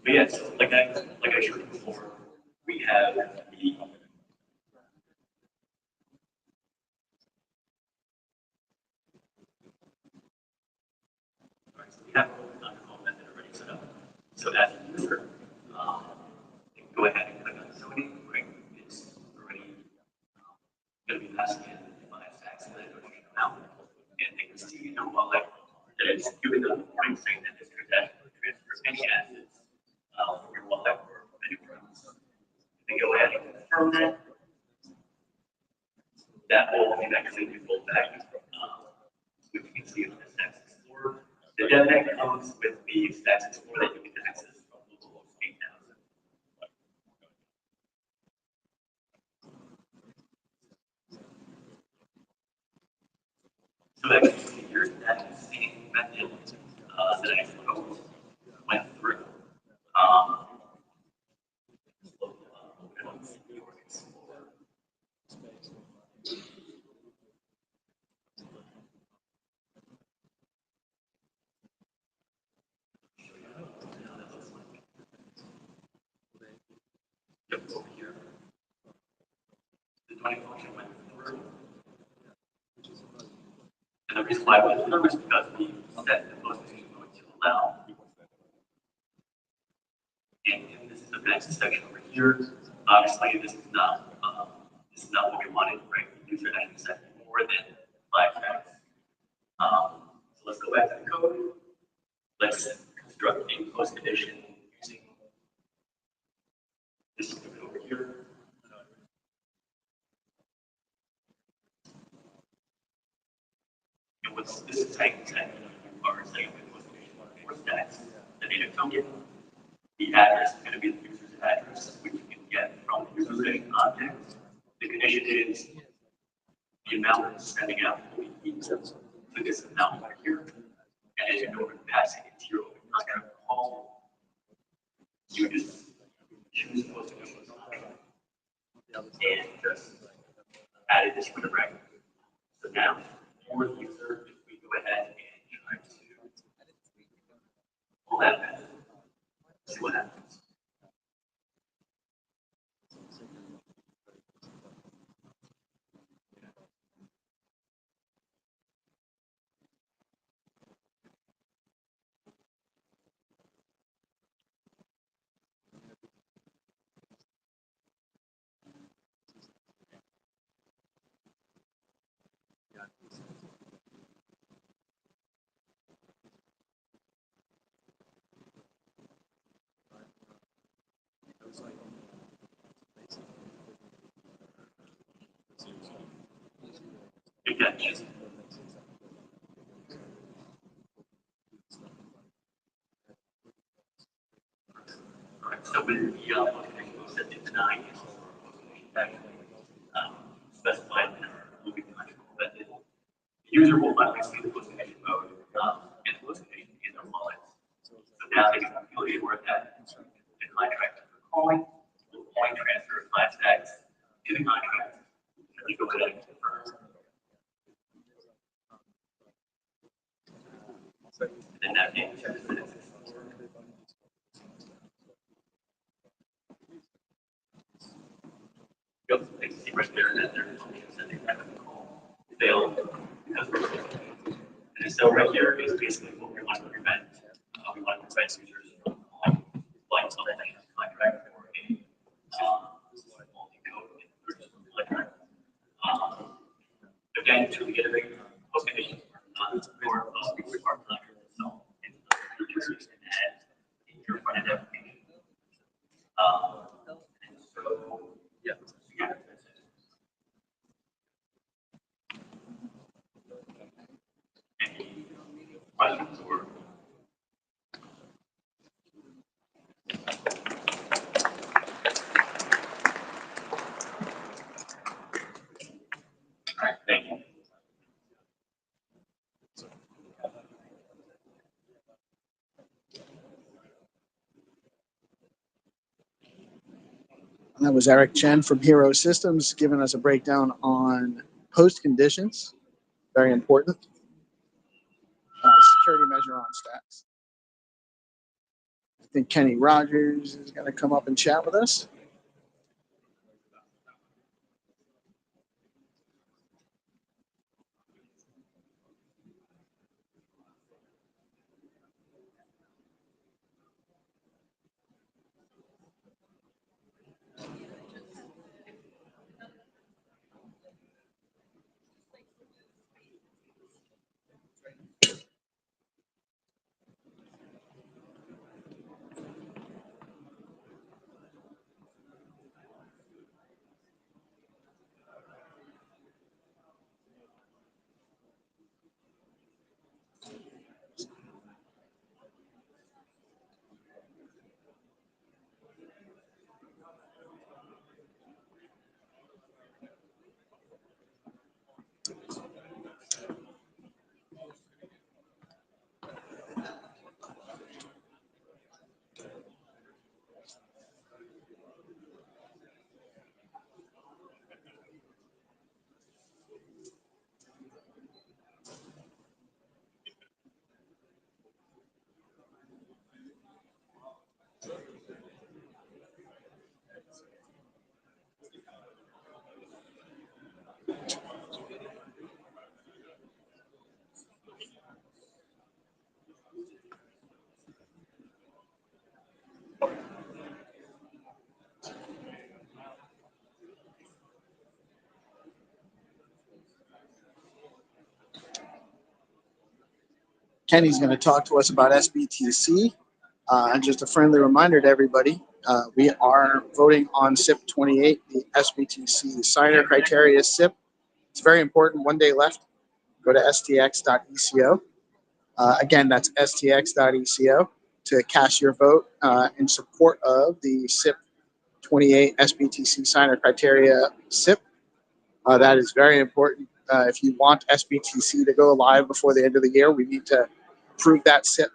But yeah, so like I showed you before, we have the we have a call method already set up. So as a user, you can go ahead and click on zoning, right? It's already going to be passing in 5 stacks and then donation amount. And they can see in their wallet that it's giving them a warning saying that this transaction will transfer any assets from your wallet or from anywhere else. They go ahead and confirm that. That will eventually be pulled back, which you can see on the Stacks Explorer. The DevNet comes with the Stacks Explorer that you can access from localhost 8000. So that you see here, that same method that I proposed went through. Over here, the 20 function went through. And the reason why I went through is because we set the posting mode to allow. And this is the next section over here. Obviously, this is not what we wanted, right? The user actually set more than 5 tracks. So let's go back to the code. Let's construct a post condition using this code over here. And what's this is how you are setting the post condition for stacks, the native token. The address is going to be the user's address, which you can get from the user setting object. The condition is the amount that's sending out will be equal to this amount right here. And as you know, we're passing into your open contract call, you just choose the most condition and just add this for the record. So now, for the user, if we go ahead and try to pull that back, see what happens. Big catch. Alright, so with the post set to 9 is actually specified in our moving electrical method. The user will obviously see the post condition mode and the post condition in their wallet. So now they can calculate where that the contract for calling will point transfer 5 stacks to the contract. And you go ahead and confirm. And then that being Yep, they can see right there that their function setting so right here is basically what we want to prevent. We want to prevent users from like something that is contract or a multi-code contract. Again, to reiterate, post conditions are not for people who are not yourself and users can add in your front end application. And so, yeah. Any questions or? All right, thank you. And that was Eric Chen from Hero Systems giving us a breakdown on post conditions. Very important. Security measure on stacks. I think Kenny Rogers is going to come up and chat with us. Kenny's going to talk to us about SBTC. And just a friendly reminder to everybody, we are voting on SIP 28, the SBTC signer criteria SIP. It's very important. 1 day left. Go to stx.eco. Again, that's stx.eco to cast your vote in support of the SIP 28 SBTC signer criteria SIP. That is very important. If you want SBTC to go live before the end of the year, we need to approve that SIP.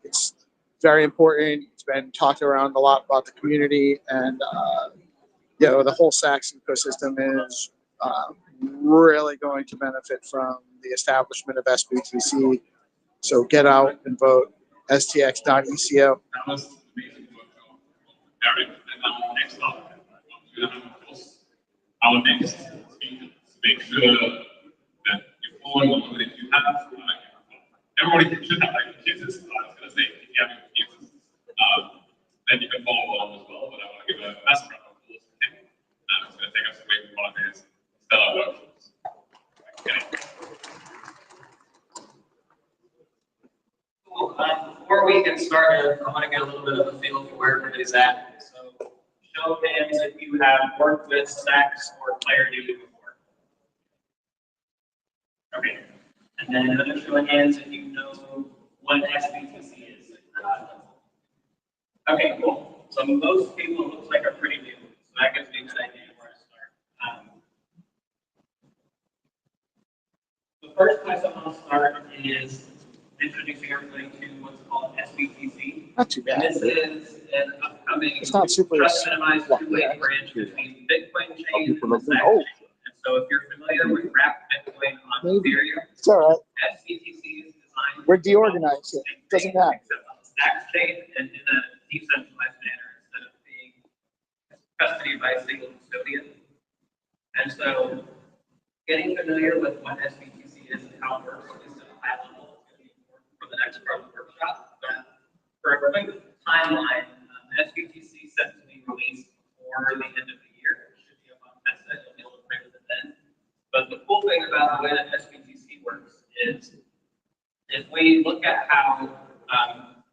It's very important. It's been talked around a lot about the community, and the whole Stacks ecosystem is really going to benefit from the establishment of SBTC. So get out and vote. stx.eco. That was amazing workshop, Eric. And now next up, we're going to have, of course, our next speaker to make sure that you're following along. If you have, everybody should have like computers. I was going to say, if you have your computers, then you can follow along as well. But I want to give a massive round of applause to him. It's going to take us away from one of his stellar workshops. Cool. Before we get started, I want to get a little bit of a feel for where everybody's at. So, show of hands if you have worked with Stacks or Clarity before. Okay. And then another show of hands if you know what SBTC is. Okay, cool. So most people, it looks like, are pretty new. So that gives me a good idea where to start. The first place I want to start is introducing everybody to what's called SBTC. Not too bad. And this is an upcoming It's not super trust minimized two-way branch between Bitcoin chain and the Stacks chain. And so if you're familiar with wrapped Bitcoin on Ethereum, It's all right. SBTC is designed. We're deorganized here. Doesn't matter. Except on the Stacks chain and in a decentralized manner instead of being custody by a single custodian. And so getting familiar with what SBTC is and how it works is at a high level for the next part of the workshop. But for a quick timeline, SBTC set to be released before the end of the year. It should be up on testnet. You'll be able to play with it then. But the cool thing about the way that SBTC works is if we look at how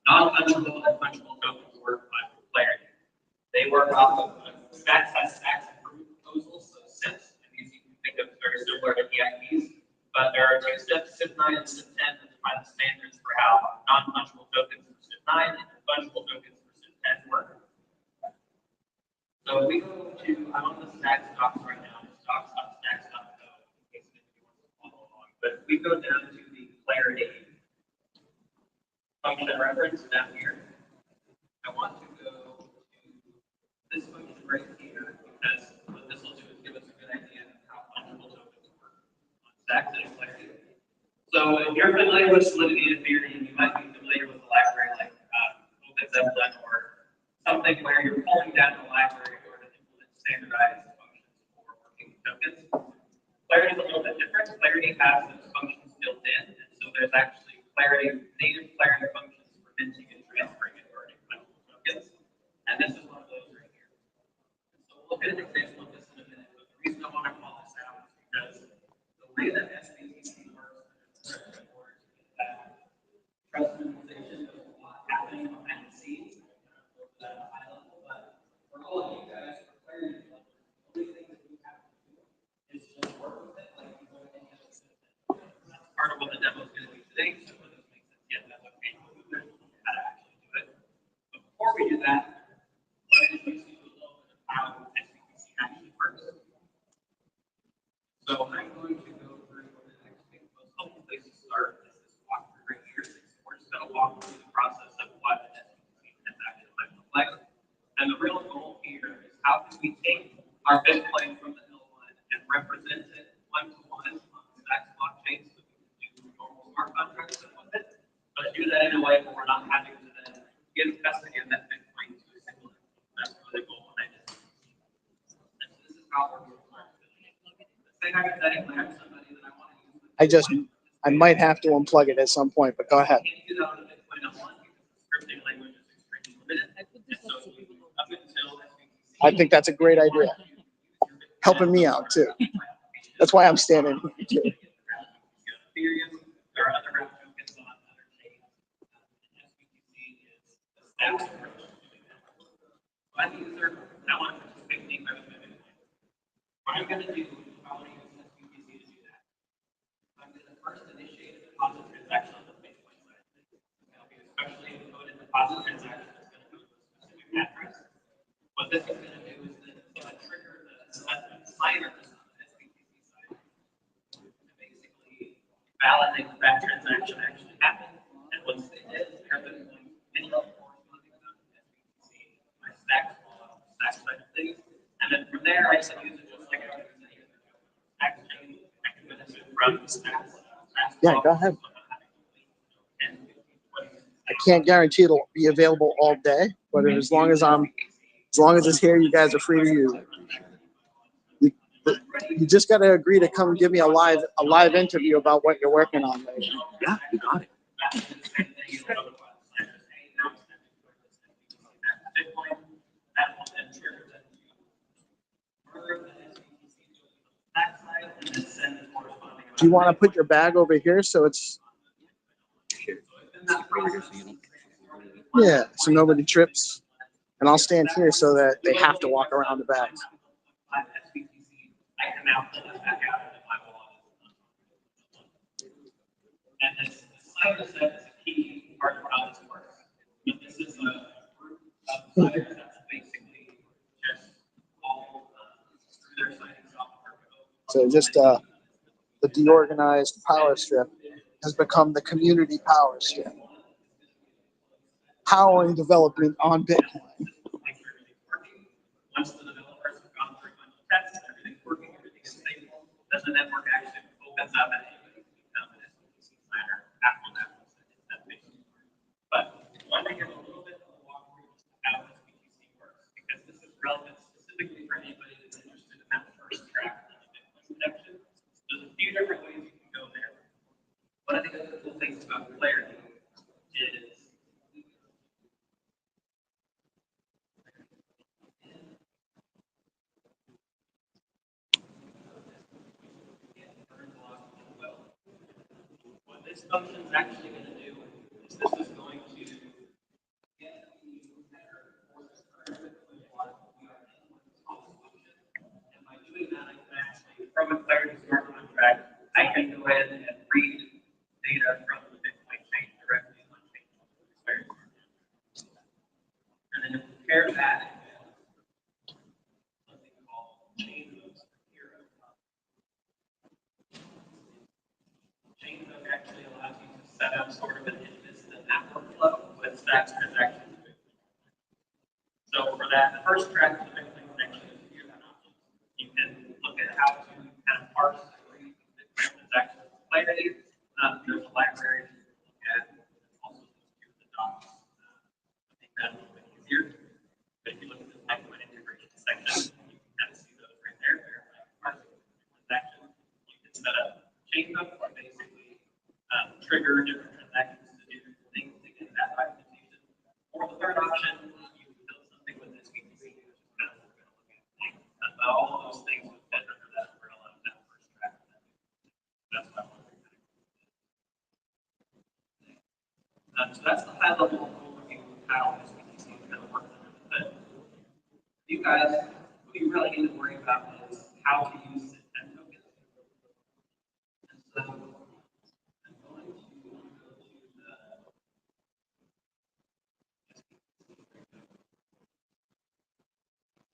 non-fungible and fungible tokens work by Clarity, they work off of Stacks has Stacks improvement proposals, so SIPs, and these you can think of very similar to EIPs, but there are two SIPs, SIP 9 and SIP 10, that define the standards for how non-fungible tokens for SIP 9 and fungible tokens for SIP 10 work. So if we go to, I'm on the Stacks docs right now, it's docs.stacks.co, in case anybody wants to follow along, but if we go down to the Clarity function reference down here, I want to go to this function right here, because what this will do is give us a good idea of how fungible tokens work on Stacks and Clarity. So if you're familiar with solidity and theory, you might be familiar with a library like OpenZeppelin or something where you're pulling down the library in order to implement standardized functions for working tokens. Clarity is a little bit different. Clarity has those functions built in, and so there's actually native Clarity functions for minting and transferring and burning fungible tokens. And this is one of those right here. So we'll look at an example of this in a minute, but the reason I want to call this out is because the way that SBTC works is that trust minimization, there's a lot happening behind the scenes. At a high level, but for all of you guys, for Clarity, the only thing that we have to do is just work with it like you would any other system. That's part of what the demo is going to be today. So when this makes sense, yeah, that's okay. We'll do it, how to actually do it. But before we do that, let me introduce you to a little bit of how SBTC actually works. So I'm going to go through the next thing. The most helpful place to start is this walkthrough right here. We're just going to walk through the process of what an SBTC transaction might look like. And the real goal here is how can we take our Bitcoin from the L1 and represent it one-to-one on the Stacks blockchain so we can do normal smart contracts with it, but do that in a way where we're not having to then give custody of that Bitcoin to a single entity. That's really the goal behind it. And so this is how we're going to learn. Let's say hypothetically I have somebody that I want to use. I might have to unplug it at some point, but go ahead. Can't do that on the Bitcoin L1 because the scripting language is extremely limited. And so up until I think that's a great idea. Helping me out too. That's why I'm standing here too. Ethereum, there are other round tokens on other chains. SBTC is the Stacks approach to doing that. So I'm a user, I want to participate in my Bitcoin. What I'm going to do, if I want to use SBTC to do that, I'm going to first initiate a deposit transaction on the Bitcoin side. That'll be a specially encoded deposit transaction that's going to go to a specific address. What this is going to do is then it's going to trigger the signers on the SBTC side to basically validate that transaction actually happened. And once they did, they're then going to any corresponding amount of SBTC, my Stacks wallet, Stacks side of things. And then from there, I can use it just like I would use any other Stacks chain. I can benefit from Stacks. Yeah, go ahead. I can't guarantee it'll be available all day, but as long as it's here, you guys are free to use it. You just got to agree to come give me a live interview about what you're working on later. Yeah, you got it. Do you want to put your bag over here so it's yeah, so nobody trips? And I'll stand here so that they have to walk around the bags. I can now pull this back out of my wallet. And this signer set is a key part of how this works. But this is a group of signers that's basically just all through their signing software. So just the deorganized power strip has become the community power strip, powering development on Bitcoin. Once the developers have gone through a bunch of tests, everything's working, everything is stable, then the network actually opens up and anybody can become an SBTC signer after that. But I want to give a little bit of a walkthrough as to how SBTC works, because this is relevant specifically for anybody that's interested in that first track of the Bitcoin connection. There's a few different ways you can go there. about clarity is what this function is actually going to do is this is going to get the header for this current block we are in with this function. And by doing that, I can actually, from a clarity smart contract, I can go ahead and read data from the Bitcoin chain directly on chain. And then compare that with something called chain hooks here. Chain hook actually allows you to set up sort of an instant network flow with Stacks transactions. So for that first track of the Bitcoin connection, here's an option. You can look at how to kind of parse and read Bitcoin transactions with clarity. There's a library to look at, also to the docs. I think that's a little bit easier. But if you look at the Bitcoin integration section, you can kind of see those right there. Parsing transactions. You can set up chain hook or basically trigger different transactions to do different things to get that documentation. Or the third option, you can build something with this VPC, which is kind of what we're going to look at. But all of those things would fit under that umbrella of that first track. That's what I want to do. So that's the high level overview of how this VPC is going to work under the hood. You guys, what you really need to worry about is how to use system tokens. And so I'm going to go to the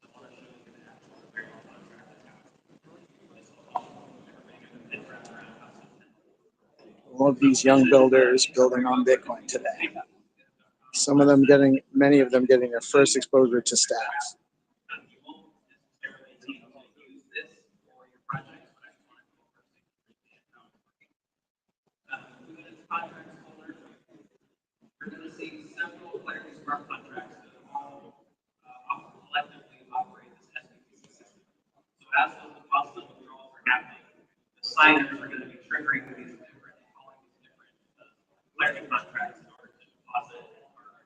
I want to show you the actual variable contract. All of these young builders building on Bitcoin today. Some of them getting, many of them getting their first exposure to Stacks. You won't necessarily need to use this for your project, but I just want to understand how it's working. Moving into contracts folder, you're going to see several Clarity Smart contracts that all collectively operate this SBTC system. So as those deposits and withdrawals are happening, the signers are going to be triggering these different, calling these different Clarity contracts in order to deposit or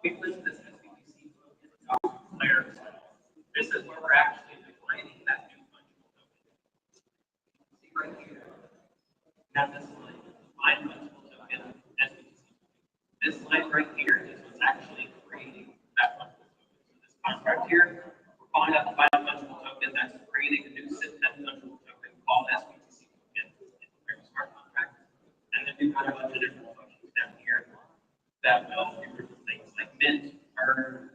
we list this SBTC layer. This is where we're actually defining that new fungible token. See right here, we have this line, define fungible token SBTC. This line right here is what's actually creating that fungible token. So this contract here, we're calling out the final fungible token that's creating a new system fungible token called SBTC token in the very smart contract. And then we've got a bunch of different functions down here that will do things like mint, earn,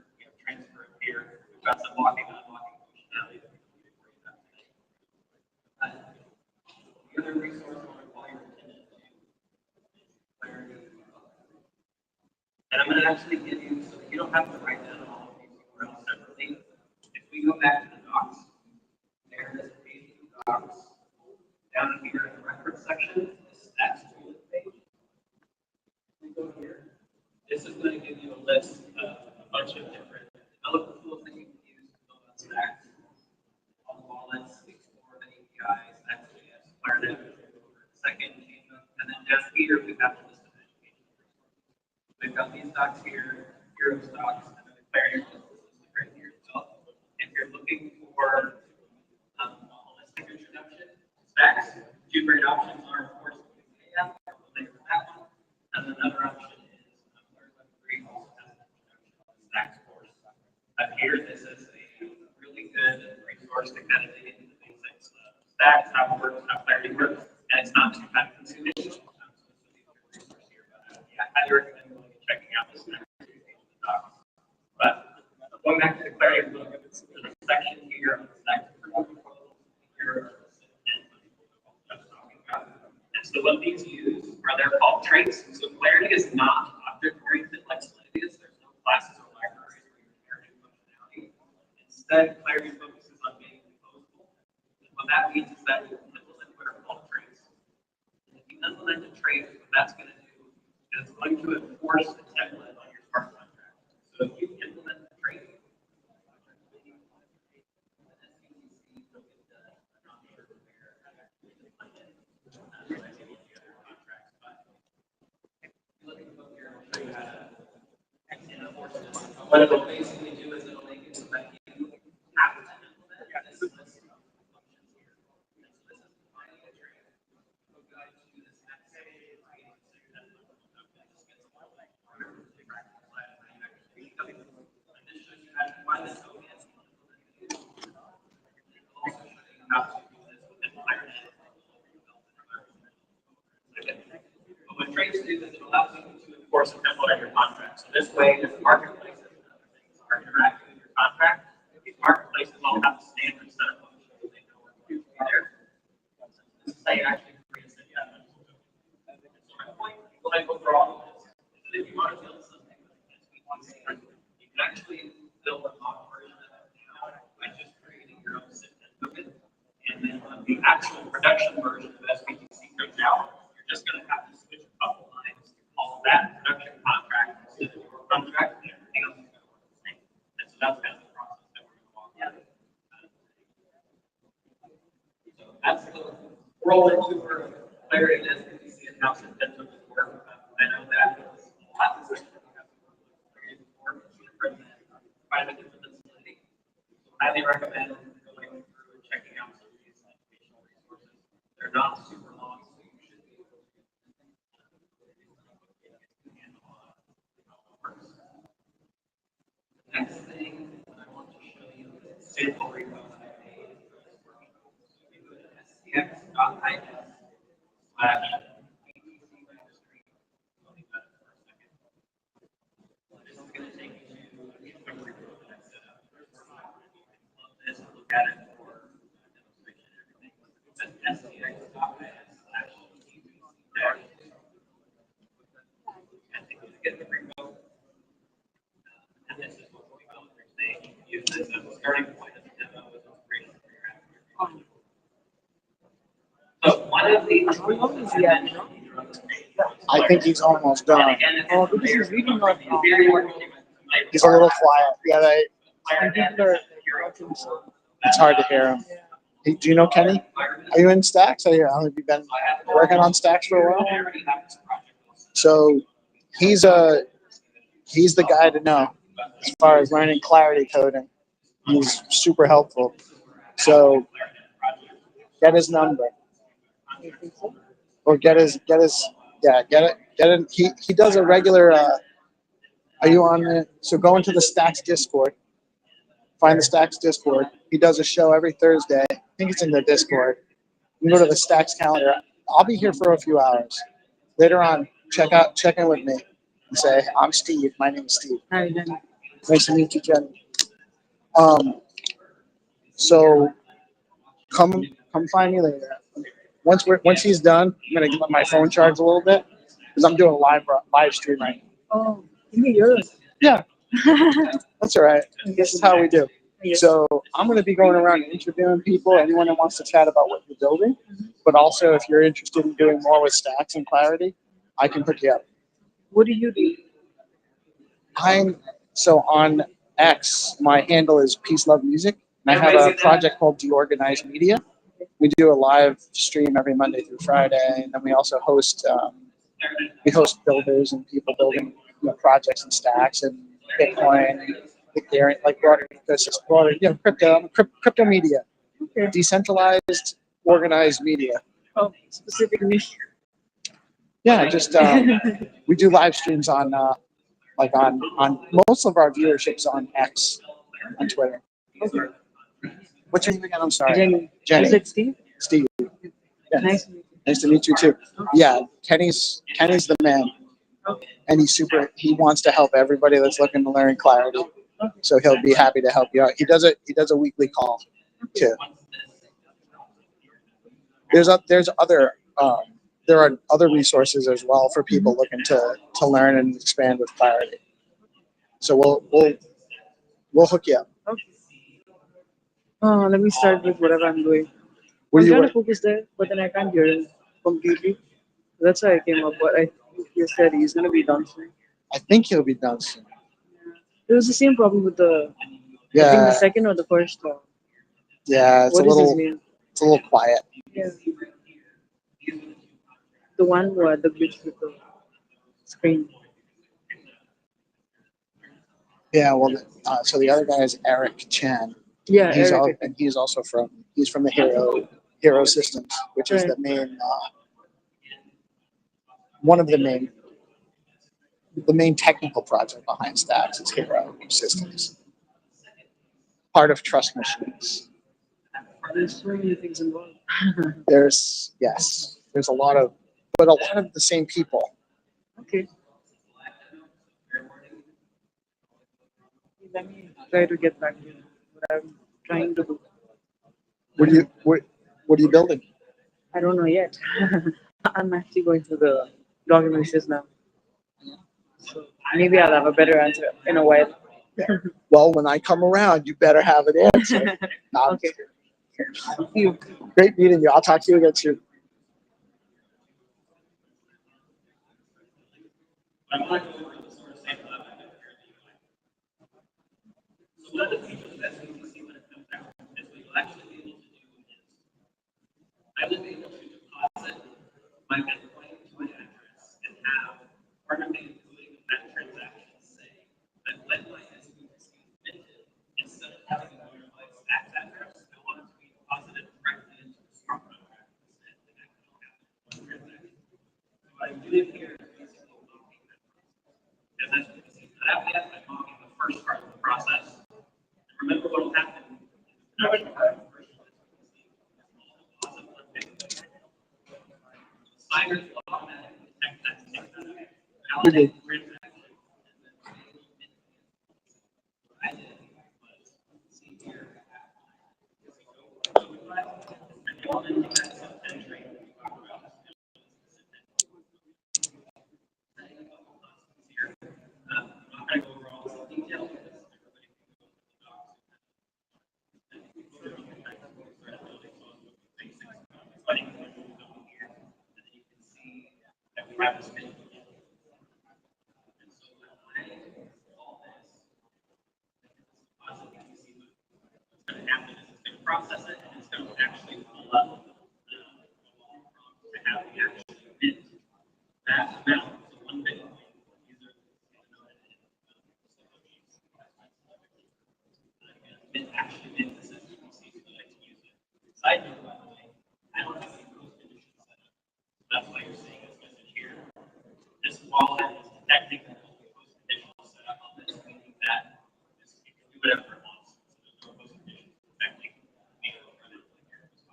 transfer here. We've got some locking and unlocking functionality that we can do for you today. The other resource I want to call your attention to clarity. And I'm going to actually give you, so that you don't have to write down all of these URLs separately. If we go back to the docs, there is a page in the docs. Down here in the reference section, the Stacks tools page. We go here. This is going to give you a list of a bunch of different developer tools that you can use to build on Stacks. All the wallets, explore the APIs, XJS, Clarity, second, and then down here we have a list of education resources. We've got these docs here, Heroes docs, and then the Clarity list is listed right here as well. If you're looking for a holistic introduction to Stacks, two great options are, of course, EasyA App, and then another option is also has an introduction to Stacks course. Here, this is a really good resource to kind of dig into the basics of Stacks, how it works, how Clarity works, and it's not too time consuming. So this would be a good resource here. But yeah, I highly recommend going and checking out this page of the docs. But going back to the Clarity book, there's a section here on the Stacks proposal. Here are the talking about. And so what these use are they're called traits. So Clarity is not object-oriented like Solidity is. There's no classes or libraries where you inherit functionality. Instead, Clarity focuses on being composable. And what that means is that you implement what are called traits. And if you implement a trait, what that's going to do is it's going to enforce the template on your smart contract. So if you implement the trait, I'm not sure where I actually implemented. what it'll basically do is it'll make it so that you have to implement this list of functions here. And so this is the final tree. We'll go to this next page, right? So you're done with it. Okay, this gets a lot like harder to figure out the slide how you actually do it. And this shows you how to find the tokens. It'll also show you how to do this with environment. But what traits do is it allows you to enforce a template on your contract. So this way, if marketplaces and other things are interacting with your contract, these marketplaces all have a standard set of functions that they know are going to be there. This is how you actually create a yeah. So my point, what I go through all of this, is that if you want to build something you can actually build a mock version of it now by just creating your own system token. And then on the actual production version of SBTC right now, you're just going to have to switch a couple lines, all of that production contract instead of your contract, and everything else is going to work the same. And so that's kind of the process that we're going to walk through. So that's the roll into for clarity and SBTC and how that took to work. I know that was a lot of questions we have before, private facility. So highly recommend going through and checking out some of these educational resources. They're not super long, so you should be able to handle how it works. The next thing I want to show you is a sample repo that I made for this workshop. So if you go to scx.is/BTC registry, I'll leave that for a second. This is going to take you to a repo that I set up. This and look at it for demonstration and everything. That's scx.is/BTC. And take a look at the repo. And this is what we built for today. Use this as a starting point as a demo with inspiration for your application. So one of the I think he's almost done. again, Because he's reading not very He's a little quiet. Yeah, people are it's hard to hear him. Hey, do you know Kenny? Are you in Stacks? Have you been working on Stacks for a while? So he's the guy to know as far as learning Clarity coding. He's super helpful. So get his number or get it. He does a regular. Are you on it? So go into the Stacks Discord. Find the Stacks Discord. He does a show every Thursday. I think it's in the Discord. You go to the Stacks calendar. I'll be here for a few hours. Later on, check in with me and say, I'm Steve. My name's Steve. Hi, Jenny. Nice to meet you, Jenny. So come find me later. Once he's done, I'm gonna give him my phone charge a little bit because I'm doing a live stream right now. Oh, yours. Yeah, that's all right. This is how we do. So I'm going to be going around and interviewing people, anyone that wants to chat about what you're building. But also, if you're interested in doing more with Stacks and Clarity, I can hook you up. What do you do? So on X, my handle is PeaceLoveMusic, and I have a project called Deorganized Media. We do a live stream every Monday through Friday, and then we also host builders and people building projects and Stacks and Bitcoin, Ethereum, like broader ecosystem, crypto media, decentralized, organized media. Oh, specific niche. Yeah, just we do live streams on most of our viewership's on X, on Twitter. Okay. What's your name again? I'm sorry. Jenny. Is it Steve? Steve. Yeah. Nice to meet you. Nice to meet you too. Yeah, Kenny's the man. Okay. And he wants to help everybody that's looking to learn Clarity. So he'll be happy to help you out. He does a weekly call too. There are other resources as well for people looking to learn and expand with Clarity. So we'll hook you up. Okay. Let me start with whatever I'm doing. What I'm do you trying work? to focus there, but then I can't hear him completely. That's why I came up. But I think he said he's gonna be done soon. I think he'll be done soon. It was the same problem with I think the Yeah, second or the first one. yeah. It's What a is his little name? quiet. Yeah. The one who had the glitch with the screen. Yeah, well, so the other guy is Eric Chan. Yeah, He's Eric. all, I think. and he's from the Hero Systems, which is the main one of the main technical project behind Stacks is Hero Systems, part of Trust Machines. There's so many things involved. There's a lot of, but a lot of the same people. Okay. Let me try to get back to what I'm trying to do. What are you building? I don't know yet. I'm actually going through the documentations now. So maybe I'll have a better answer in a while. Well, when I come around, you better have an answer. No, I'm Okay. just See you. kidding. Great meeting you. I'll talk to you again soon. I'm not going over the sort of same level that so one of the features that we can see when it comes out is what you'll actually be able to do is I will be able to deposit my endpoint to my address and have part of the encoding of that transaction say that when my SPT is minted, instead of having to go to my Stacks address, I want it to be deposited directly into the smart contract instead, and I can have one transaction. So what I'm doing here is basically locking that process. And as you can see, that way I'm locking the first part of the process. And remember what will happen. Signers will automatically detect that, take that out, validate the transaction, and then I did was see here. And implementing that self-entry. I'm not going to go over all the details because everybody can go to the docs. But you can go here, and then you can see that we have this menu. And so when I install this, you can see what's going to happen is it's going to process it, and it's going to actually pull up to have the actual mint that amount. So one Bitcoin. It actually makes the system see so that I can use it. Side note, by the way, I don't have any post conditions set up. So that's why you're seeing this message here. This wallet is detecting that there's no post conditions set up on this, meaning that this can do whatever it wants. So there's no post conditions detecting me or running here. So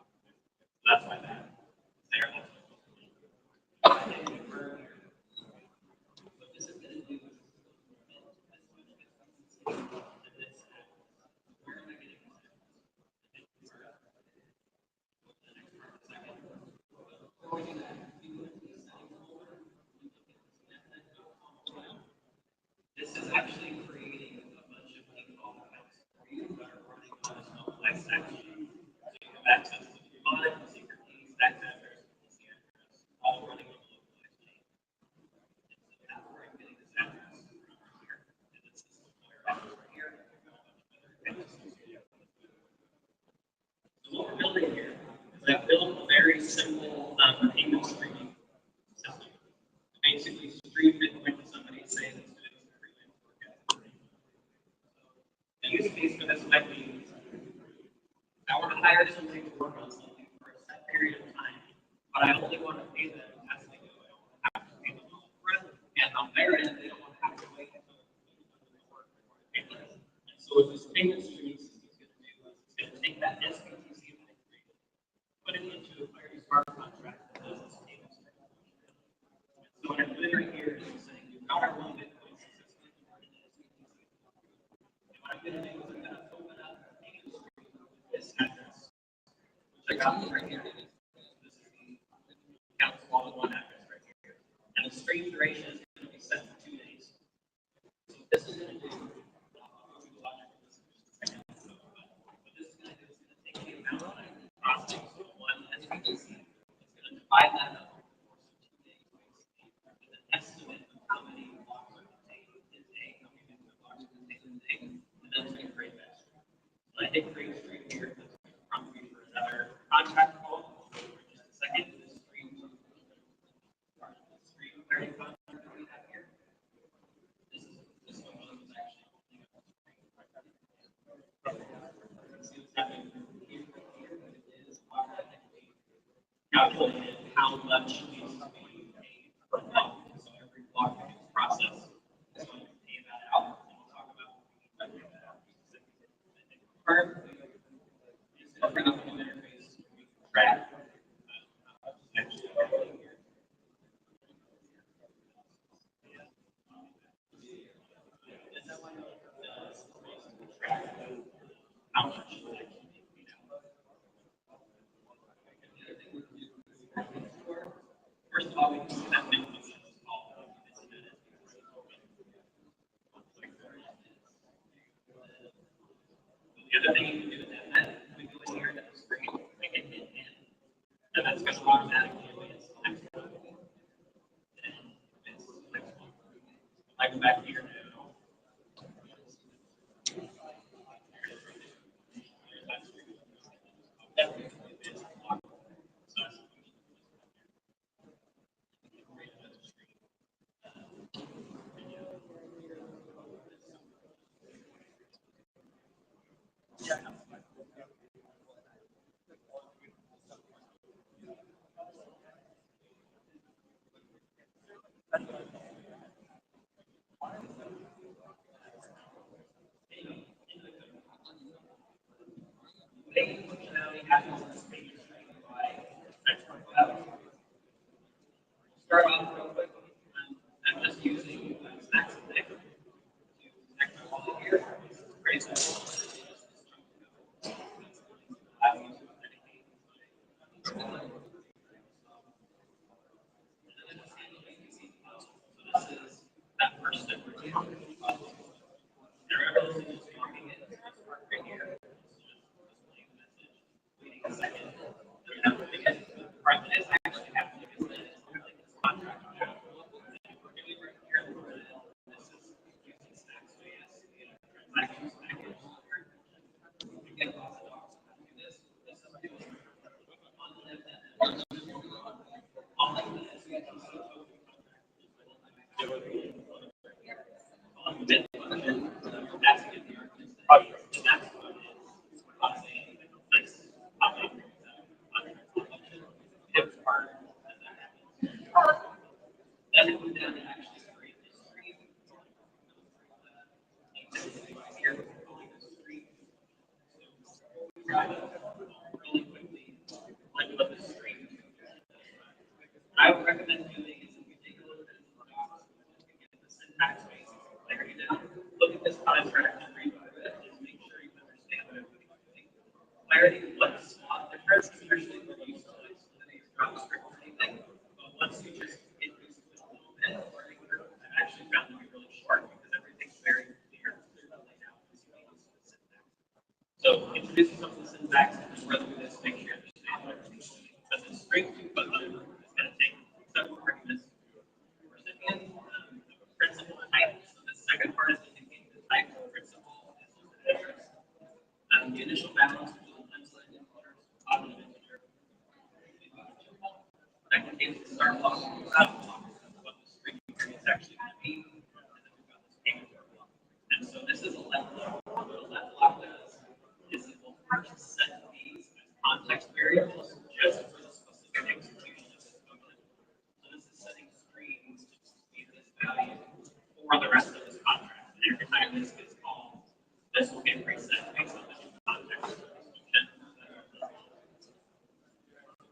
that's why that is there. That's what what this is going to do is this is actually creating a bunch of default accounts for you that are running on this mobile stack. So you have access to the wallet, secret key, stack address, PC address, all running on the localized chain. And so that's where I'm getting this address from here. And this is the address right here. So what we're building here is I built a very simple payment streaming system. Basically stream Bitcoin to somebody, say that's doing some freelance work. The use case for this might be I want to hire somebody to work on something for a set period of time, but I only want to pay them as they go. I don't have to pay them all upfront, and on their end, they don't want to have to wait until the work before they pay them. And so what this payment streaming system is going to do is it's going to take that SPTC that I created, put it into a very smart contract that does this payment streaming. So what I'm doing right here is I'm saying you've got our one Bitcoin system in the SPTC. And what I'm going to do is I'm going to open up a payment stream with this address, which I got right here. This is the account wallet one address right here. And the stream duration is going to be set to 2 days. So what this is going to do, I'll go through the logic of this in just a second. What this is going to do is going to take the amount that I'm processing, so one SPTC, it's going to divide that up over the course of 2 days, basically, with an estimate of how many blocks are contained in a day, how many Bitcoin blocks are contained in a day, and then it's going to create that stream. So I hit create stream here, that's going to prompt me for another contract call. For just a second, this stream is part of the stream very contract that we have here. This one was actually calculated how much needs to be paid per block. So every block that gets processed is going to pay that out. And we'll talk about what we mean by pay that out. Firm is to bring up a new interface where we can track actually here. How much is actually being paid out? First of all, we can see that big function is called the other thing you can do is that we go in here to the screen, we can hit in, and that's going to automatically advance the next one. And it's the next one. I go back here now. Making functionality happens in this page by start off real quick. I'm just using Stacks and Nick to connect my wallet here. Great. This is that first step we're talking about. Everything is logging in right here. Waiting a second. The part that is actually happening is that it's like this contract. We're doing right here. This is using Stacks transactions package. We get lots of docs. Do this. This is doing all of this. That's good. That's what it is. I'll say this. If part then it would then actually create this stream. Here, we're calling this stream. Really quickly, like what the stream is. I would recommend doing is if you take a little bit of the docs, get the syntax base, clarity down, look at this contract and read through it, and make sure you understand what everybody's doing. Clarity, what's not different, especially when you select these JavaScript or anything. But once you just get used to it a little bit, learning through it, I actually found to be really short because everything's very clear, clearly laid out as you get used to the syntax. So introduce yourself to the syntax and just run through this, make sure you understand what everything's doing. Because it's straight to button is going to take several arguments. Recipient, principal type. So the second part is indicating the type of principal is just an address. The initial balance will unselect integer, positive integer. That contains the start block and the out block. What the string period is actually going to be. And then we've got this payment block. And so this is a left block. What a left block does is it will first set these as context variables just for the specific execution of this function. So this is setting strings to be this value for the rest of this contract. And every time this gets called, this will get reset based on the new context.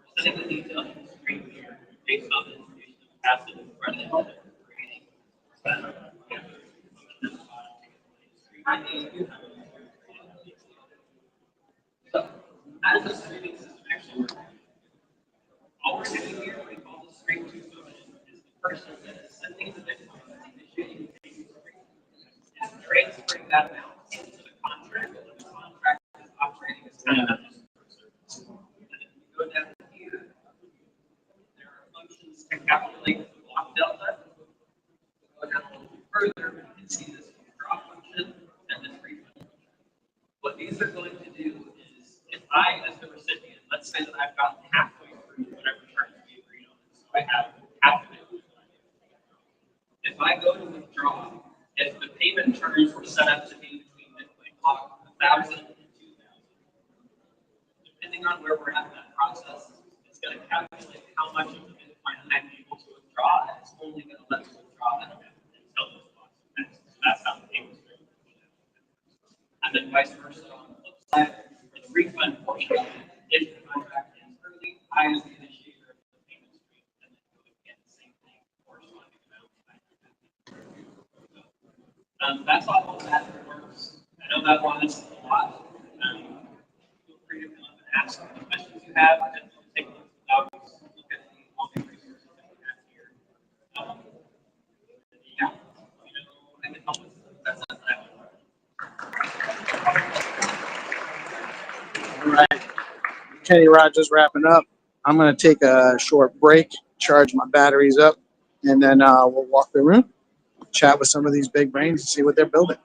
We're setting the detail of the string here based on the information of the passive front end that we're creating. So, how does the streaming system actually work? All we're doing here, we call the string to function, is the person that is sending the Bitcoin that's initiating the payment stream is transferring that amount into the contract, and the contract is operating as kind of just service. And if you go down here, there are functions to calculate the block delta. Go down a little further, you can see this draw function and this read function. What these are going to do is, if I, as the recipient, let's say that I've gotten halfway through whatever terms we agreed on, so I have half of it. If I go to withdraw, if the payment terms were set up to be between Bitcoin block 1,000 and 2,000, depending on where we're at in that process, it's going to calculate how much of the Bitcoin I'm able to withdraw, and it's only going to let me withdraw that amount until those blocks are fixed. So that's how the payment stream works. And then vice versa on the flip side, for the refund portion, if the contract ends early, I as the initiator of the payment stream, and then go and get the same thing, corresponding amount back. That's all of that works. I know that one is a lot. Feel free to come up and ask any questions you have, and take a look at all the resources that we have here. Yeah, I can help with that's that. All right. Kenny Rogers wrapping up. I'm going to take a short break, charge my batteries up, and then we'll walk the room, chat with some of these big brains and see what they're building.